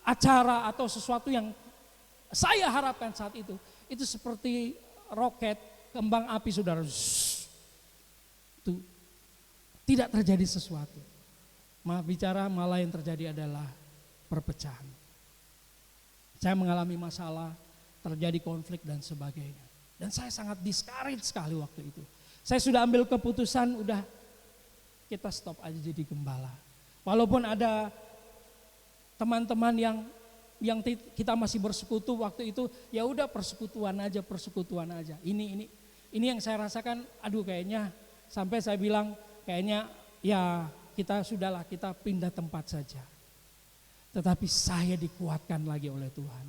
acara atau sesuatu yang saya harapkan saat itu seperti roket, kembang api saudara. Itu tidak terjadi sesuatu. Maaf bicara, malah yang terjadi adalah perpecahan. Saya mengalami masalah, terjadi konflik dan sebagainya. Dan saya sangat discouraged sekali waktu itu. Saya sudah ambil keputusan, udah kita stop aja jadi gembala. Walaupun ada teman-teman yang kita masih bersekutu waktu itu, ya udah persekutuan aja. Ini yang saya rasakan, aduh kayaknya sampai saya bilang kayaknya ya kita pindah tempat saja. Tetapi saya dikuatkan lagi oleh Tuhan.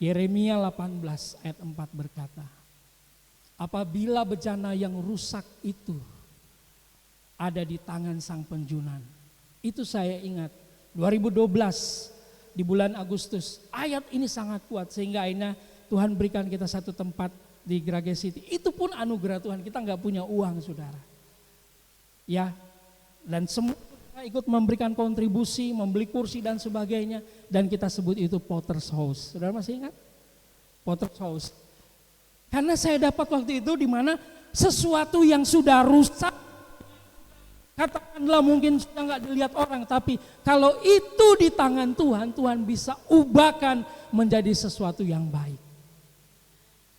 Yeremia 18 ayat 4 berkata, apabila bejana yang rusak itu ada di tangan sang penjunan. Itu saya ingat 2012 di bulan Agustus, ayat ini sangat kuat sehingga akhirnya Tuhan berikan kita satu tempat di Grage City. Itu pun anugerah Tuhan, kita nggak punya uang saudara. Ya, dan semua ikut memberikan kontribusi, membeli kursi dan sebagainya, dan kita sebut itu Potter's House. Saudara masih ingat? Potter's House. Karena saya dapat waktu itu di mana sesuatu yang sudah rusak, katakanlah mungkin sudah nggak dilihat orang, tapi kalau itu di tangan Tuhan, Tuhan bisa ubahkan menjadi sesuatu yang baik.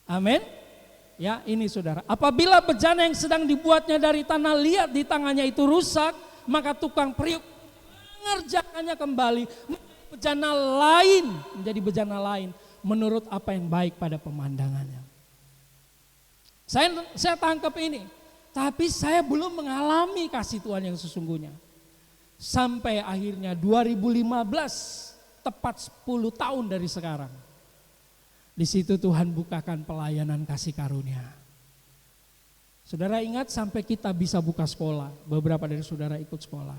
Amin. Ya, ini saudara. Apabila bejana yang sedang dibuatnya dari tanah liat di tangannya itu rusak, maka tukang periuk mengerjakannya kembali menjadi bejana lain menurut apa yang baik pada pemandangannya. Saya tangkap ini, tapi saya belum mengalami kasih Tuhan yang sesungguhnya. Sampai akhirnya 2015, tepat 10 tahun dari sekarang. Di situ Tuhan bukakan pelayanan kasih karunia. Saudara ingat sampai kita bisa buka sekolah, beberapa dari saudara ikut sekolah,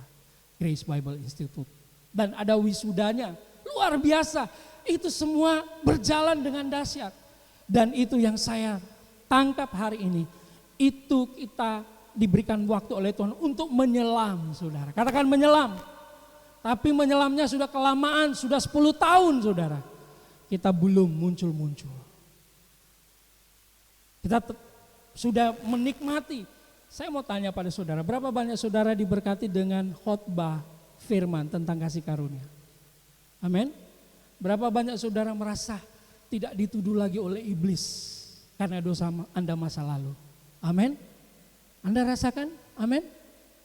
Grace Bible Institute. Dan ada wisudanya, luar biasa. Itu semua berjalan dengan dahsyat. Dan itu yang saya tangkap hari ini, itu kita diberikan waktu oleh Tuhan untuk menyelam saudara. Katakan menyelam. Tapi menyelamnya sudah kelamaan, sudah 10 tahun saudara. Kita belum muncul-muncul. Kita sudah menikmati. Saya mau tanya pada saudara, berapa banyak saudara diberkati dengan khotbah firman tentang kasih karunia? Amin. Berapa banyak saudara merasa tidak dituduh lagi oleh iblis karena dosa Anda masa lalu? Amin. Anda rasakan? Amin.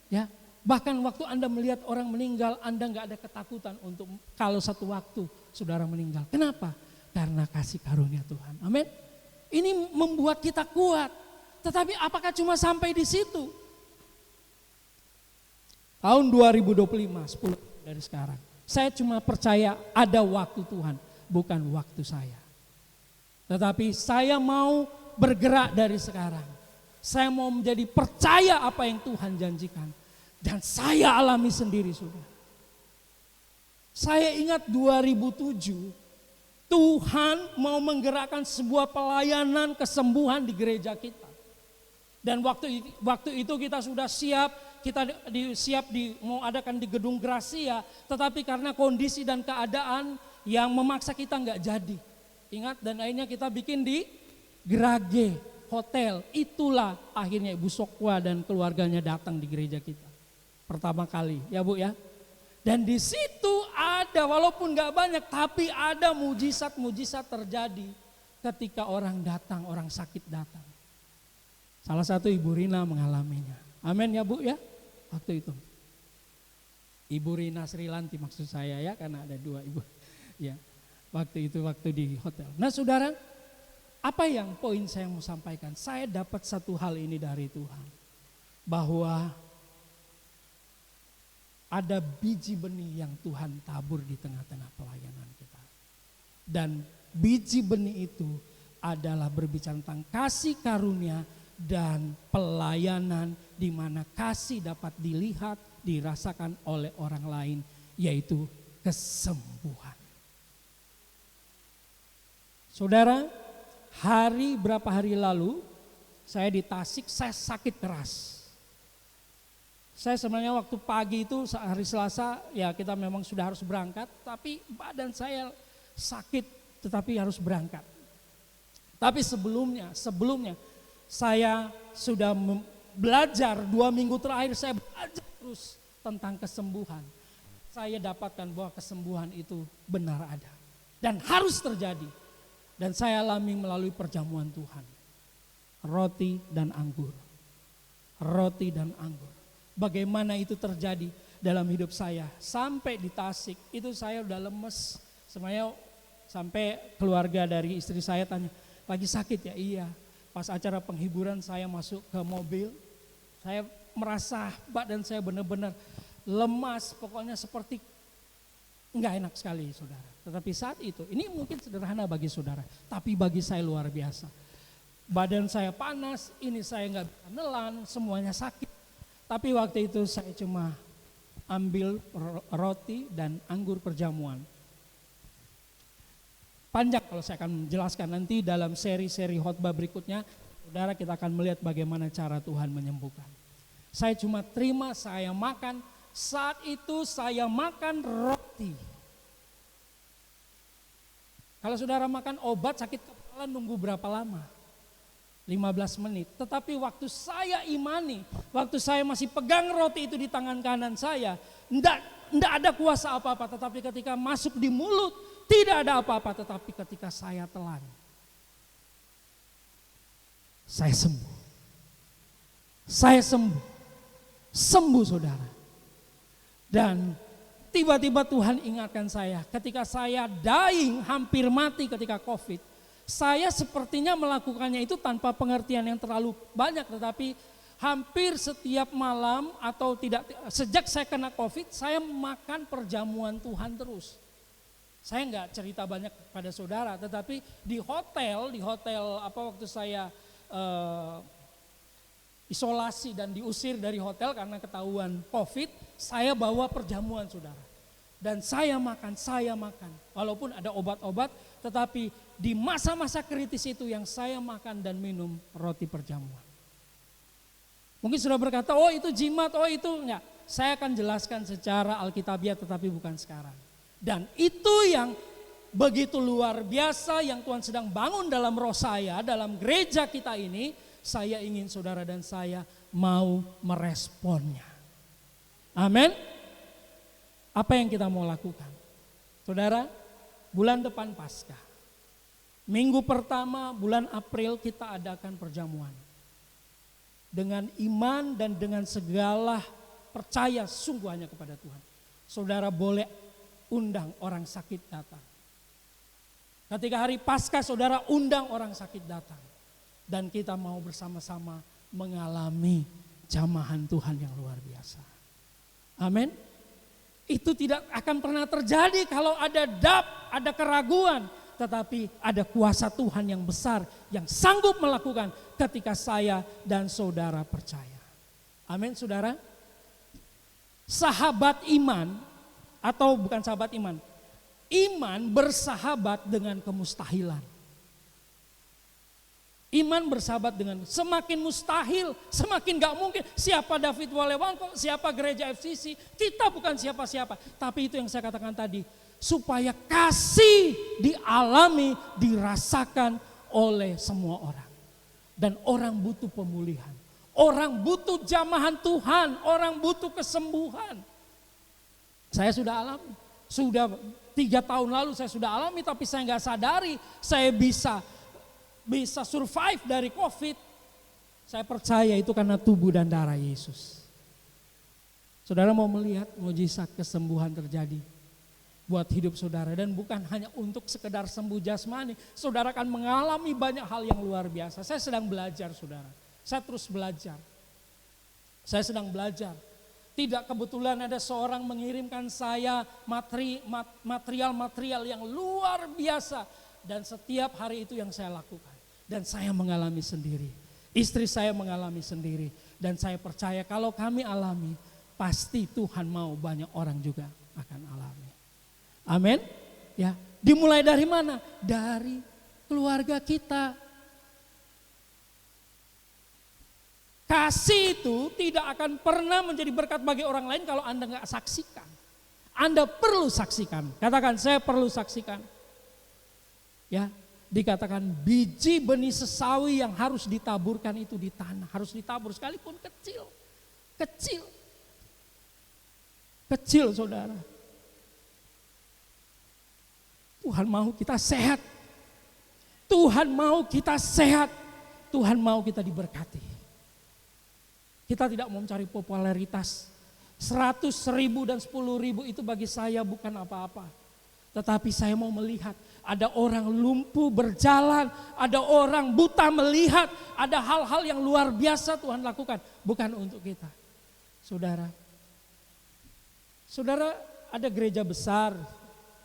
Ya. Bahkan waktu Anda melihat orang meninggal, Anda nggak ada ketakutan untuk kalau satu waktu saudara meninggal. Kenapa? Karena kasih karunia Tuhan. Amin. Ini membuat kita kuat. Tetapi apakah cuma sampai di situ? Tahun 2025, 10 dari sekarang. Saya cuma percaya ada waktu Tuhan, bukan waktu saya. Tetapi saya mau bergerak dari sekarang. Saya mau menjadi percaya apa yang Tuhan janjikan. Dan saya alami sendiri sudah. Saya ingat 2007, Tuhan mau menggerakkan sebuah pelayanan kesembuhan di gereja kita. Dan waktu itu kita sudah siap, mau adakan di gedung Gracia, tetapi karena kondisi dan keadaan yang memaksa kita nggak jadi. Ingat, dan akhirnya kita bikin di Grage Hotel. Itulah akhirnya Ibu Sokwa dan keluarganya datang di gereja kita. Pertama kali, ya Bu ya. Dan di situ ada, walaupun gak banyak, tapi ada mujizat-mujizat terjadi ketika orang datang, orang sakit datang. Salah satu Ibu Rina mengalaminya. Amin ya Bu ya, waktu itu. Ibu Rina Srilanti maksud saya ya, karena ada 2 ibu. Ya, waktu di hotel. Nah saudara, apa yang poin saya mau sampaikan? Saya dapat satu hal ini dari Tuhan. Bahwa ada biji benih yang Tuhan tabur di tengah-tengah pelayanan kita. Dan biji benih itu adalah berbicara tentang kasih karunia dan pelayanan di mana kasih dapat dilihat, dirasakan oleh orang lain, yaitu kesembuhan. Saudara, berapa hari lalu saya di Tasik, saya sakit keras. Saya sebenarnya waktu pagi itu hari Selasa ya kita memang sudah harus berangkat, tapi badan saya sakit tetapi harus berangkat. Tapi sebelumnya saya sudah belajar 2 minggu terakhir, saya belajar terus tentang kesembuhan. Saya dapatkan bahwa kesembuhan itu benar ada dan harus terjadi. Dan saya alami melalui perjamuan Tuhan. Roti dan anggur. Roti dan anggur. Bagaimana itu terjadi dalam hidup saya. Sampai di Tasik itu saya udah lemes. Semuanya sampai keluarga dari istri saya tanya, lagi sakit ya? Iya. Pas acara penghiburan saya masuk ke mobil, saya merasa badan saya benar-benar lemas, pokoknya seperti enggak enak sekali saudara. Tetapi saat itu, ini mungkin sederhana bagi saudara, tapi bagi saya luar biasa. Badan saya panas, ini saya enggak bisa nelan, semuanya sakit. Tapi waktu itu saya cuma ambil roti dan anggur perjamuan. Panjang kalau saya akan menjelaskan nanti dalam seri-seri khotbah berikutnya, saudara kita akan melihat bagaimana cara Tuhan menyembuhkan. Saya cuma terima, saya makan, saat itu saya makan roti. Kalau saudara makan obat sakit kepala nunggu berapa lama? 15 menit. Tetapi waktu saya imani, waktu saya masih pegang roti itu di tangan kanan saya, enggak ada kuasa apa-apa, tetapi ketika masuk di mulut, tidak ada apa-apa, tetapi ketika saya telan, saya sembuh. Saya sembuh. Sembuh saudara. Dan tiba-tiba Tuhan ingatkan saya, ketika saya dying, hampir mati ketika COVID, saya sepertinya melakukannya itu tanpa pengertian yang terlalu banyak, tetapi hampir setiap malam atau tidak, sejak saya kena COVID, saya makan perjamuan Tuhan terus. Saya enggak cerita banyak pada saudara, tetapi di hotel waktu saya isolasi dan diusir dari hotel karena ketahuan COVID, saya bawa perjamuan saudara. Dan saya makan. Walaupun ada obat-obat, tetapi di masa-masa kritis itu yang saya makan dan minum roti perjamuan. Mungkin sudah berkata, oh itu jimat, oh itu enggak. Saya akan jelaskan secara alkitabiah tetapi bukan sekarang. Dan itu yang begitu luar biasa yang Tuhan sedang bangun dalam roh saya, dalam gereja kita ini, saya ingin saudara dan saya mau meresponnya. Amin. Apa yang kita mau lakukan? Saudara, bulan depan Paskah. Minggu pertama bulan April kita adakan perjamuan. Dengan iman dan dengan segala percaya sungguh hanya kepada Tuhan. Saudara boleh undang orang sakit datang. Ketika hari Paskah saudara undang orang sakit datang. Dan kita mau bersama-sama mengalami jamahan Tuhan yang luar biasa. Amin. Itu tidak akan pernah terjadi kalau ada ada keraguan. Tetapi ada kuasa Tuhan yang besar yang sanggup melakukan ketika saya dan saudara percaya. Amin saudara. Sahabat iman atau bukan sahabat iman. Iman bersahabat dengan kemustahilan. Iman bersahabat dengan semakin mustahil, semakin gak mungkin. Siapa David Walewangko, siapa gereja FCC, kita bukan siapa-siapa. Tapi itu yang saya katakan tadi, supaya kasih dialami, dirasakan oleh semua orang. Dan orang butuh pemulihan, orang butuh jamahan Tuhan, orang butuh kesembuhan. Saya sudah alami, sudah 3 tahun lalu saya sudah alami, tapi saya gak sadari saya bisa survive dari COVID. Saya percaya itu karena tubuh dan darah Yesus. Saudara mau melihat mujizat kesembuhan terjadi buat hidup saudara. Dan bukan hanya untuk sekedar sembuh jasmani. Saudara akan mengalami banyak hal yang luar biasa. Saya sedang belajar saudara. Saya terus belajar. Saya sedang belajar. Tidak kebetulan ada seorang mengirimkan saya material-material yang luar biasa. Dan setiap hari itu yang saya lakukan. Dan saya mengalami sendiri. Istri saya mengalami sendiri. Dan saya percaya kalau kami alami, pasti Tuhan mau banyak orang juga akan alami. Amin. Ya, dimulai dari mana? Dari keluarga kita. Kasih itu tidak akan pernah menjadi berkat bagi orang lain kalau Anda nggak saksikan. Anda perlu saksikan. Katakan saya perlu saksikan. Ya. Dikatakan biji benih sesawi yang harus ditaburkan itu di tanah. Harus ditabur sekalipun kecil. Kecil saudara. Tuhan mau kita sehat. Tuhan mau kita sehat. Tuhan mau kita diberkati. Kita tidak mau mencari popularitas. 100, 1000 dan 10.000 itu bagi saya bukan apa-apa. Tetapi saya mau melihat ada orang lumpuh berjalan, ada orang buta melihat, ada hal-hal yang luar biasa Tuhan lakukan. Bukan untuk kita. Saudara, ada gereja besar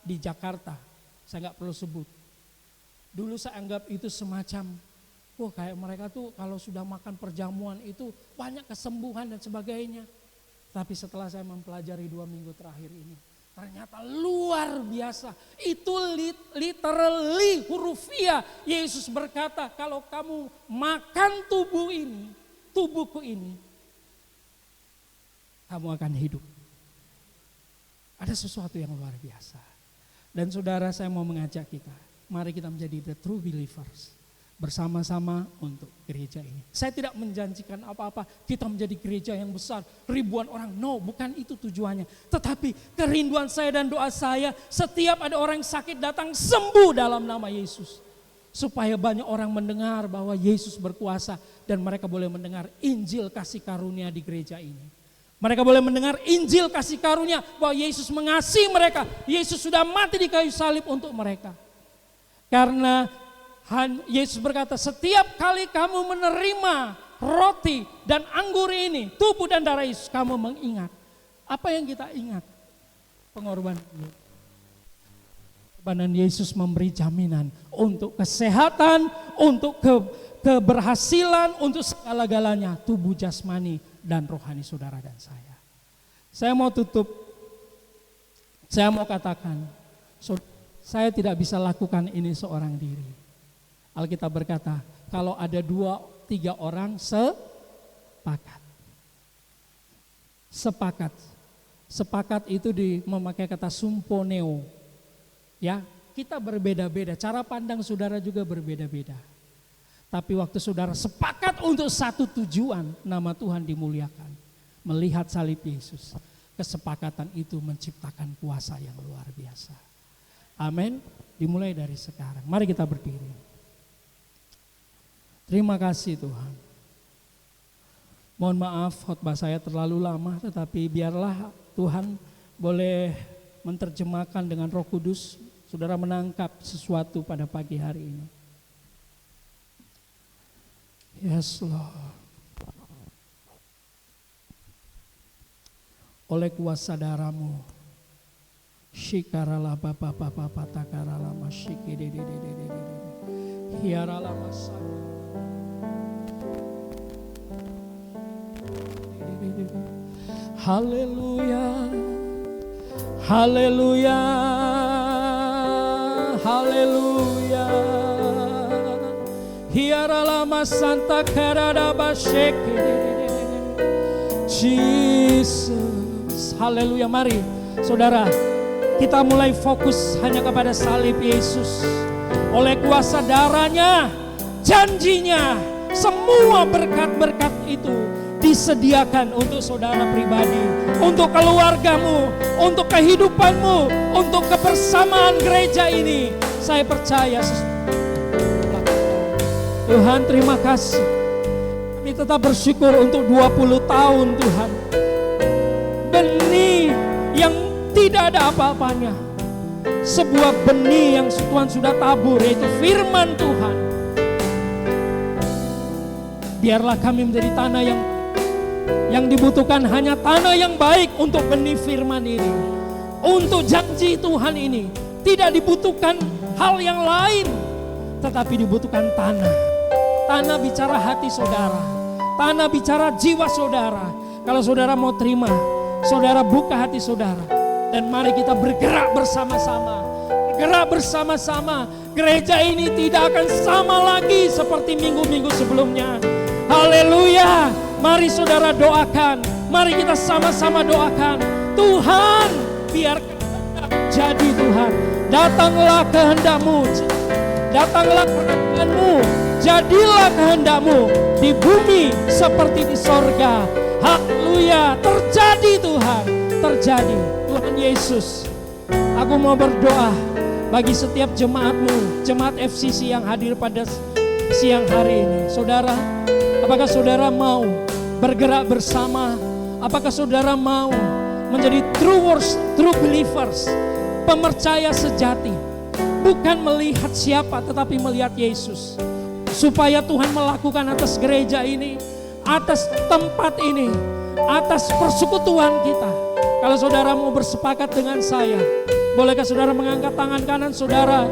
di Jakarta, saya nggak perlu sebut. Dulu saya anggap itu semacam, kayak mereka tuh kalau sudah makan perjamuan itu banyak kesembuhan dan sebagainya. Tapi setelah saya mempelajari 2 minggu terakhir ini, ternyata luar biasa. Itu literally hurufiah. Yesus berkata, kalau kamu makan tubuhku ini, kamu akan hidup. Ada sesuatu yang luar biasa. Dan saudara, saya mau mengajak kita, mari kita menjadi the true believers. Bersama-sama untuk gereja ini. Saya tidak menjanjikan apa-apa, kita menjadi gereja yang besar, ribuan orang. No, bukan itu tujuannya. Tetapi kerinduan saya dan doa saya, setiap ada orang yang sakit datang sembuh dalam nama Yesus. Supaya banyak orang mendengar bahwa Yesus berkuasa dan mereka boleh mendengar Injil kasih karunia di gereja ini. Mereka boleh mendengar Injil kasih karunia bahwa Yesus mengasihi mereka. Yesus sudah mati di kayu salib untuk mereka. Karena Yesus berkata, setiap kali kamu menerima roti dan anggur ini, tubuh dan darah Yesus, kamu mengingat. Apa yang kita ingat? Pengorbanan Yesus memberi jaminan untuk kesehatan, untuk keberhasilan, untuk segala-galanya, tubuh jasmani dan rohani saudara dan saya. Saya mau tutup, saya mau katakan, saya tidak bisa lakukan ini seorang diri. Alkitab berkata, kalau ada 2-3 orang sepakat itu memakai kata sumponeo. Ya, kita berbeda-beda, cara pandang saudara juga berbeda-beda. Tapi waktu saudara sepakat untuk satu tujuan, nama Tuhan dimuliakan. Melihat salib Yesus, kesepakatan itu menciptakan kuasa yang luar biasa. Amin. Dimulai dari sekarang. Mari kita berdiri. Terima kasih Tuhan. Mohon maaf khotbah saya terlalu lama, tetapi biarlah Tuhan boleh menerjemahkan dengan Roh Kudus. Saudara menangkap sesuatu pada pagi hari ini. Yes Lord. Oleh kuasa darah-Mu, shikarala bapa takarala masyiki de hiarala masama. Haleluya, haleluya, haleluya. Hiaralama Santa Karada Basheke. Jesus, haleluya. Mari saudara, kita mulai fokus hanya kepada salib Yesus. Oleh kuasa darahnya, janjinya, semua berkat-berkat itu disediakan untuk saudara pribadi, untuk keluargamu, untuk kehidupanmu, untuk kebersamaan gereja ini. Saya percaya Tuhan, terima kasih. Kami tetap bersyukur untuk 20 tahun Tuhan. Benih yang tidak ada apa-apanya, sebuah benih yang Tuhan sudah tabur, yaitu firman Tuhan. Biarlah kami menjadi tanah yang dibutuhkan hanya tanah yang baik untuk benih firman ini. Untuk janji Tuhan ini tidak dibutuhkan hal yang lain, tetapi dibutuhkan tanah. Tanah bicara hati saudara, tanah bicara jiwa saudara. Kalau saudara mau terima, saudara buka hati saudara, dan mari kita bergerak bersama-sama. Bergerak bersama-sama. Gereja ini tidak akan sama lagi seperti minggu-minggu sebelumnya. Haleluya. Mari saudara doakan, mari kita sama-sama doakan. Tuhan, biar jadi Tuhan. Datanglah kehendak-Mu, datanglah kehendak-Mu, jadilah kehendak-Mu di bumi seperti di sorga. Haleluya, terjadi Tuhan, terjadi. Tuhan Yesus, aku mau berdoa bagi setiap jemaat-Mu, jemaat FCC yang hadir pada siang hari ini. Saudara, apakah saudara mau bergerak bersama? Apakah saudara mau menjadi true believers? pemercaya sejati. Bukan melihat siapa tetapi melihat Yesus. Supaya Tuhan melakukan atas gereja ini, atas tempat ini, atas persekutuan kita. Kalau saudara mau bersepakat dengan saya, bolehkah saudara mengangkat tangan kanan saudara?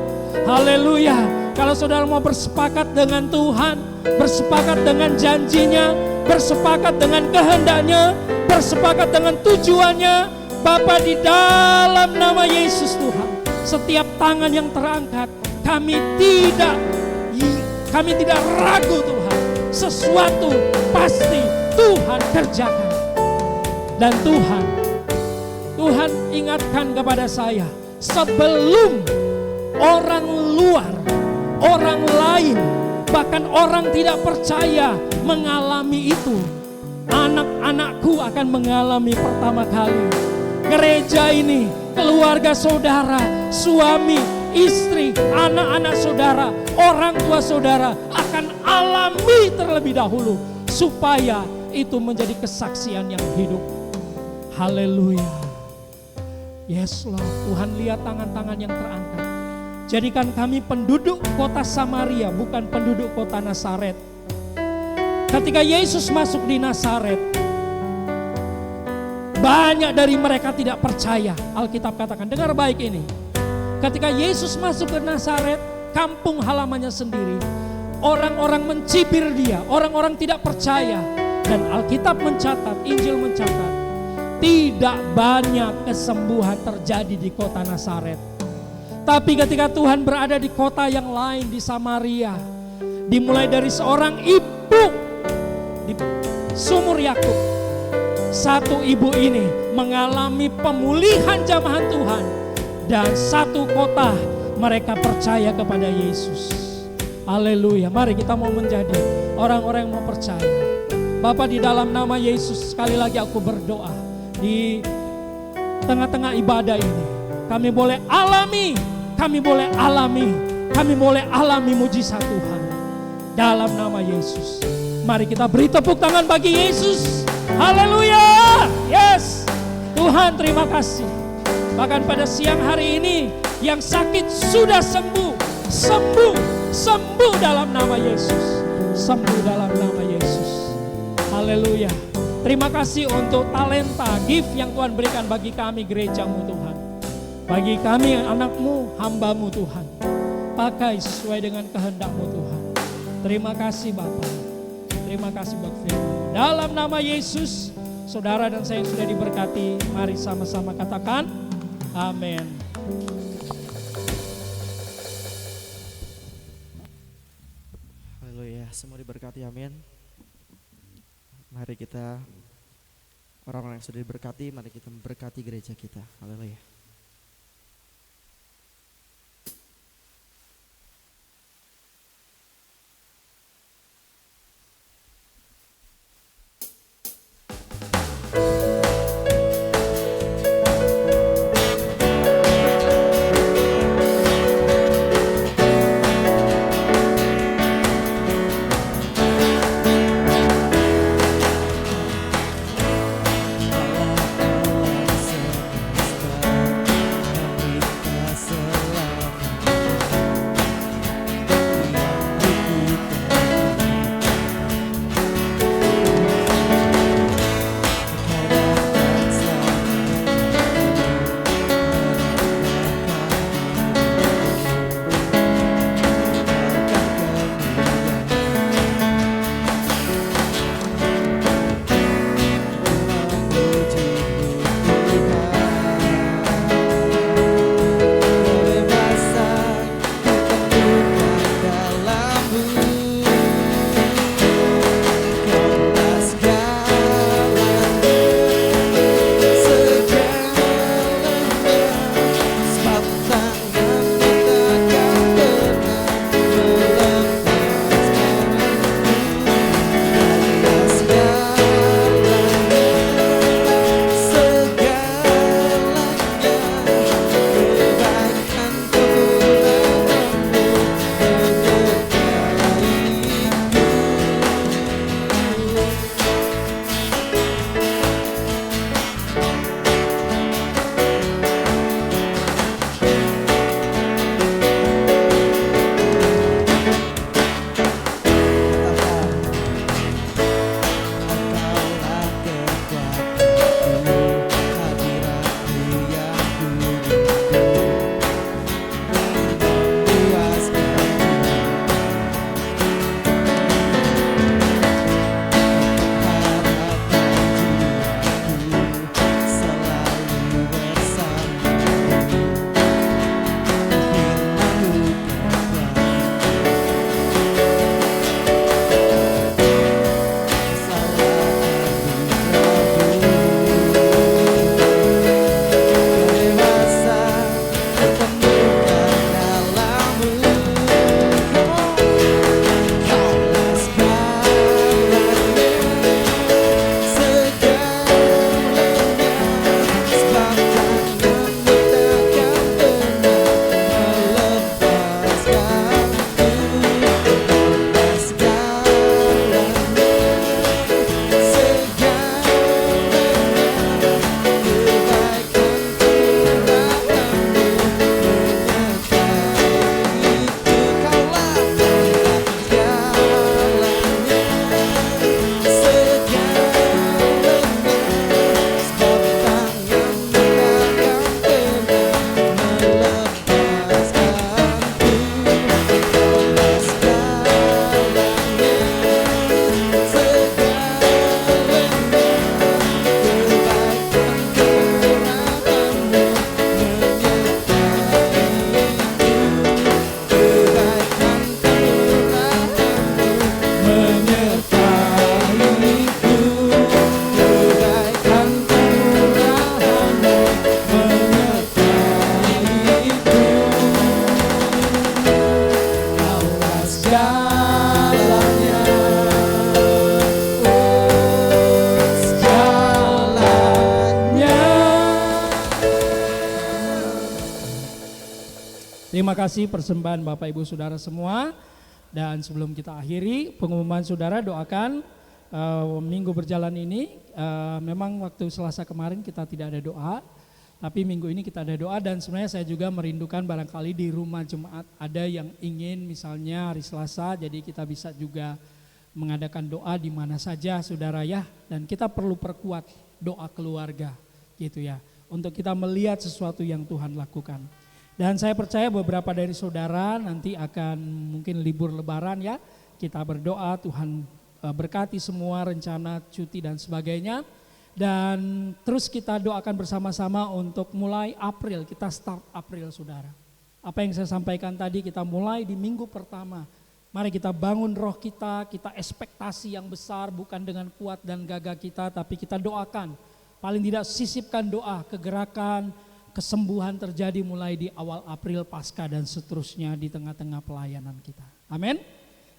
Haleluya. Kalau saudara mau bersepakat dengan Tuhan, bersepakat dengan janjinya, bersepakat dengan kehendaknya, bersepakat dengan tujuannya, Bapa, di dalam nama Yesus Tuhan, setiap tangan yang terangkat, kami tidak ragu Tuhan, sesuatu pasti Tuhan kerjakan. Dan Tuhan ingatkan kepada saya, sebelum orang luar, orang lain, bahkan orang tidak percaya mengalami itu, anak-anakku akan mengalami pertama kali. Gereja ini, keluarga saudara, suami, istri, anak-anak saudara, orang tua saudara akan alami terlebih dahulu, supaya itu menjadi kesaksian yang hidup. Haleluya. Yes Lord, Tuhan lihat tangan-tangan yang terangkat. Jadikan kami penduduk kota Samaria, bukan penduduk kota Nazaret. Ketika Yesus masuk di Nazaret, banyak dari mereka tidak percaya. Alkitab katakan, dengar baik ini. Ketika Yesus masuk ke Nazaret, kampung halamannya sendiri, orang-orang mencibir dia, orang-orang tidak percaya. Dan Alkitab mencatat, Injil mencatat, tidak banyak kesembuhan terjadi di kota Nazaret. Tapi ketika Tuhan berada di kota yang lain, di Samaria, dimulai dari seorang ibu di sumur Yakub, satu ibu ini mengalami pemulihan jamahan Tuhan, dan satu kota mereka percaya kepada Yesus. Haleluya. Mari kita mau menjadi orang-orang yang mau percaya. Bapa, di dalam nama Yesus, sekali lagi aku berdoa, di tengah-tengah ibadah ini kami boleh alami mujizat Tuhan dalam nama Yesus. Mari kita beri tepuk tangan bagi Yesus. Haleluya. Yes. Tuhan, terima kasih. Bahkan pada siang hari ini, yang sakit sudah sembuh dalam nama Yesus. Sembuh dalam nama Yesus. Haleluya. Terima kasih untuk talenta, gift yang Tuhan berikan bagi kami gerejamu Tuhan. Bagi kami anak-Mu, hamba-Mu Tuhan. Pakai sesuai dengan kehendak-Mu Tuhan. Terima kasih Bapa. Terima kasih buat firman. Dalam nama Yesus, saudara dan saya yang sudah diberkati, mari sama-sama katakan amin. Haleluya, semua diberkati, amin. Mari kita, orang-orang yang sudah diberkati, mari kita memberkati gereja kita. Haleluya. Terima kasih persembahan Bapak Ibu Saudara semua. Dan sebelum kita akhiri pengumuman saudara, doakan minggu berjalan ini. Memang waktu Selasa kemarin kita tidak ada doa, tapi minggu ini kita ada doa. Dan sebenarnya saya juga merindukan barangkali di rumah jemaat ada yang ingin misalnya hari Selasa, jadi kita bisa juga mengadakan doa di mana saja saudara ya. Dan kita perlu perkuat doa keluarga gitu ya, untuk kita melihat sesuatu yang Tuhan lakukan. Dan saya percaya beberapa dari saudara nanti akan mungkin libur lebaran ya. Kita berdoa Tuhan berkati semua rencana cuti dan sebagainya. Dan terus kita doakan bersama-sama untuk mulai April, kita start April saudara. Apa yang saya sampaikan tadi, kita mulai di minggu pertama. Mari kita bangun roh kita ekspektasi yang besar, bukan dengan kuat dan gagah kita, tapi kita doakan. Paling tidak sisipkan doa, kegerakan, kesembuhan terjadi mulai di awal April Paskah dan seterusnya di tengah-tengah pelayanan kita. Amin.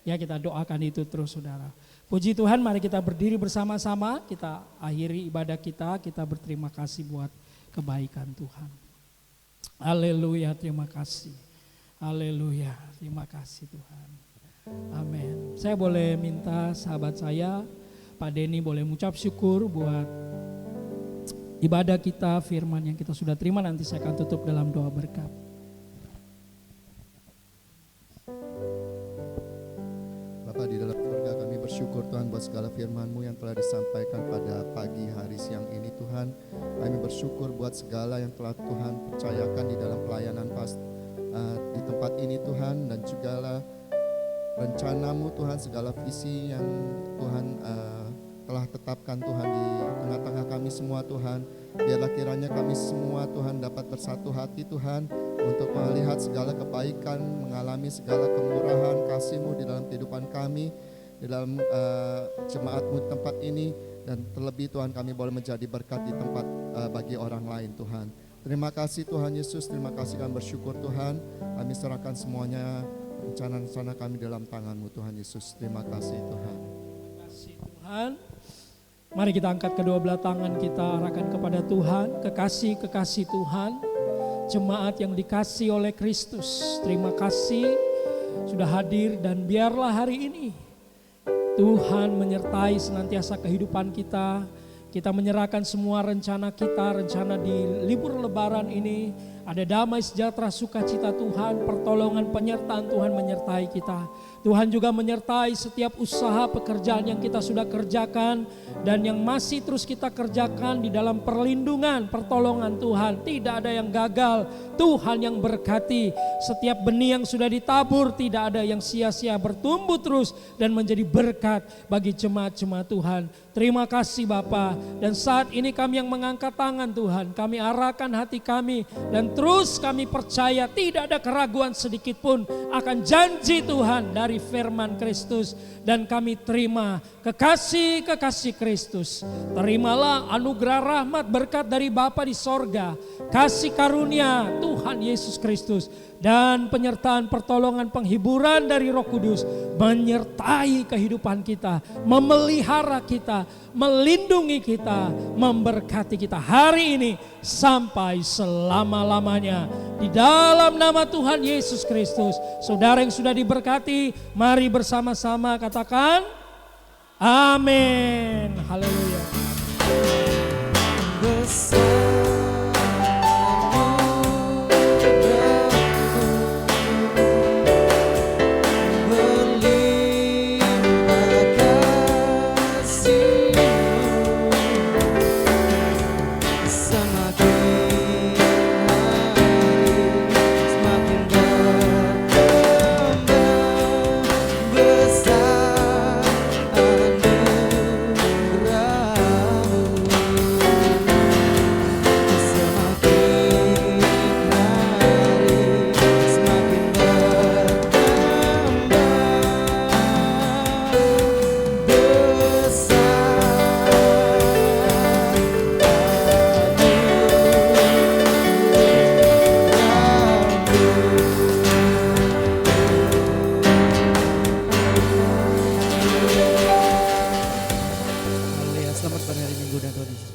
Ya, kita doakan itu terus saudara. Puji Tuhan, mari kita berdiri bersama-sama, kita akhiri ibadah kita berterima kasih buat kebaikan Tuhan. Haleluya, terima kasih. Haleluya, terima kasih Tuhan. Amin. Saya boleh minta sahabat saya, Pak Denny boleh mengucap syukur buat ibadah kita, firman yang kita sudah terima. Nanti saya akan tutup dalam doa berkat. Bapa di dalam surga, kami bersyukur Tuhan buat segala firman-Mu yang telah disampaikan pada pagi hari siang ini Tuhan. Kami bersyukur buat segala yang telah Tuhan percayakan di dalam pelayanan di tempat ini Tuhan, dan juga rencana-Mu Tuhan, segala visi yang Tuhan telah tetapkan Tuhan di tengah-tengah kami semua Tuhan. Biarlah kiranya kami semua Tuhan dapat bersatu hati Tuhan untuk melihat segala kebaikan, mengalami segala kemurahan kasih-Mu di dalam kehidupan kami, di dalam jemaat-Mu tempat ini, dan terlebih Tuhan kami boleh menjadi berkat di tempat bagi orang lain Tuhan. Terima kasih Tuhan Yesus, terima kasih, kami bersyukur Tuhan. Kami serahkan semuanya rencana-rencana kami dalam tangan-Mu Tuhan Yesus. Terima kasih Tuhan. Terima kasih Tuhan. Mari kita angkat kedua belah tangan kita, arahkan kepada Tuhan. Kekasih-kekasih Tuhan, jemaat yang dikasih oleh Kristus, terima kasih sudah hadir, dan biarlah hari ini Tuhan menyertai senantiasa kehidupan kita. Kita menyerahkan semua rencana kita, rencana di libur lebaran ini. Ada damai, sejahtera, sukacita Tuhan, pertolongan, penyertaan Tuhan menyertai kita. Tuhan juga menyertai setiap usaha pekerjaan yang kita sudah kerjakan dan yang masih terus kita kerjakan di dalam perlindungan, pertolongan Tuhan. Tidak ada yang gagal, Tuhan yang berkati. Setiap benih yang sudah ditabur tidak ada yang sia-sia, bertumbuh terus dan menjadi berkat bagi jemaat-jemaat Tuhan. Terima kasih Bapa. Dan saat ini kami yang mengangkat tangan Tuhan, kami arahkan hati kami dan terus kami percaya tidak ada keraguan sedikit pun akan janji Tuhan dari firman Kristus. Dan kami terima kekasih-kekasih Kristus. Terimalah anugerah rahmat berkat dari Bapa di sorga, kasih karunia Tuhan Yesus Kristus, dan penyertaan pertolongan penghiburan dari Roh Kudus menyertai kehidupan kita, memelihara kita, melindungi kita, memberkati kita hari ini sampai selama-lamanya. Di dalam nama Tuhan Yesus Kristus, saudara yang sudah diberkati, mari bersama-sama katakan amin. Haleluya. Selamat berhari Minggu dan Tuhan Yesus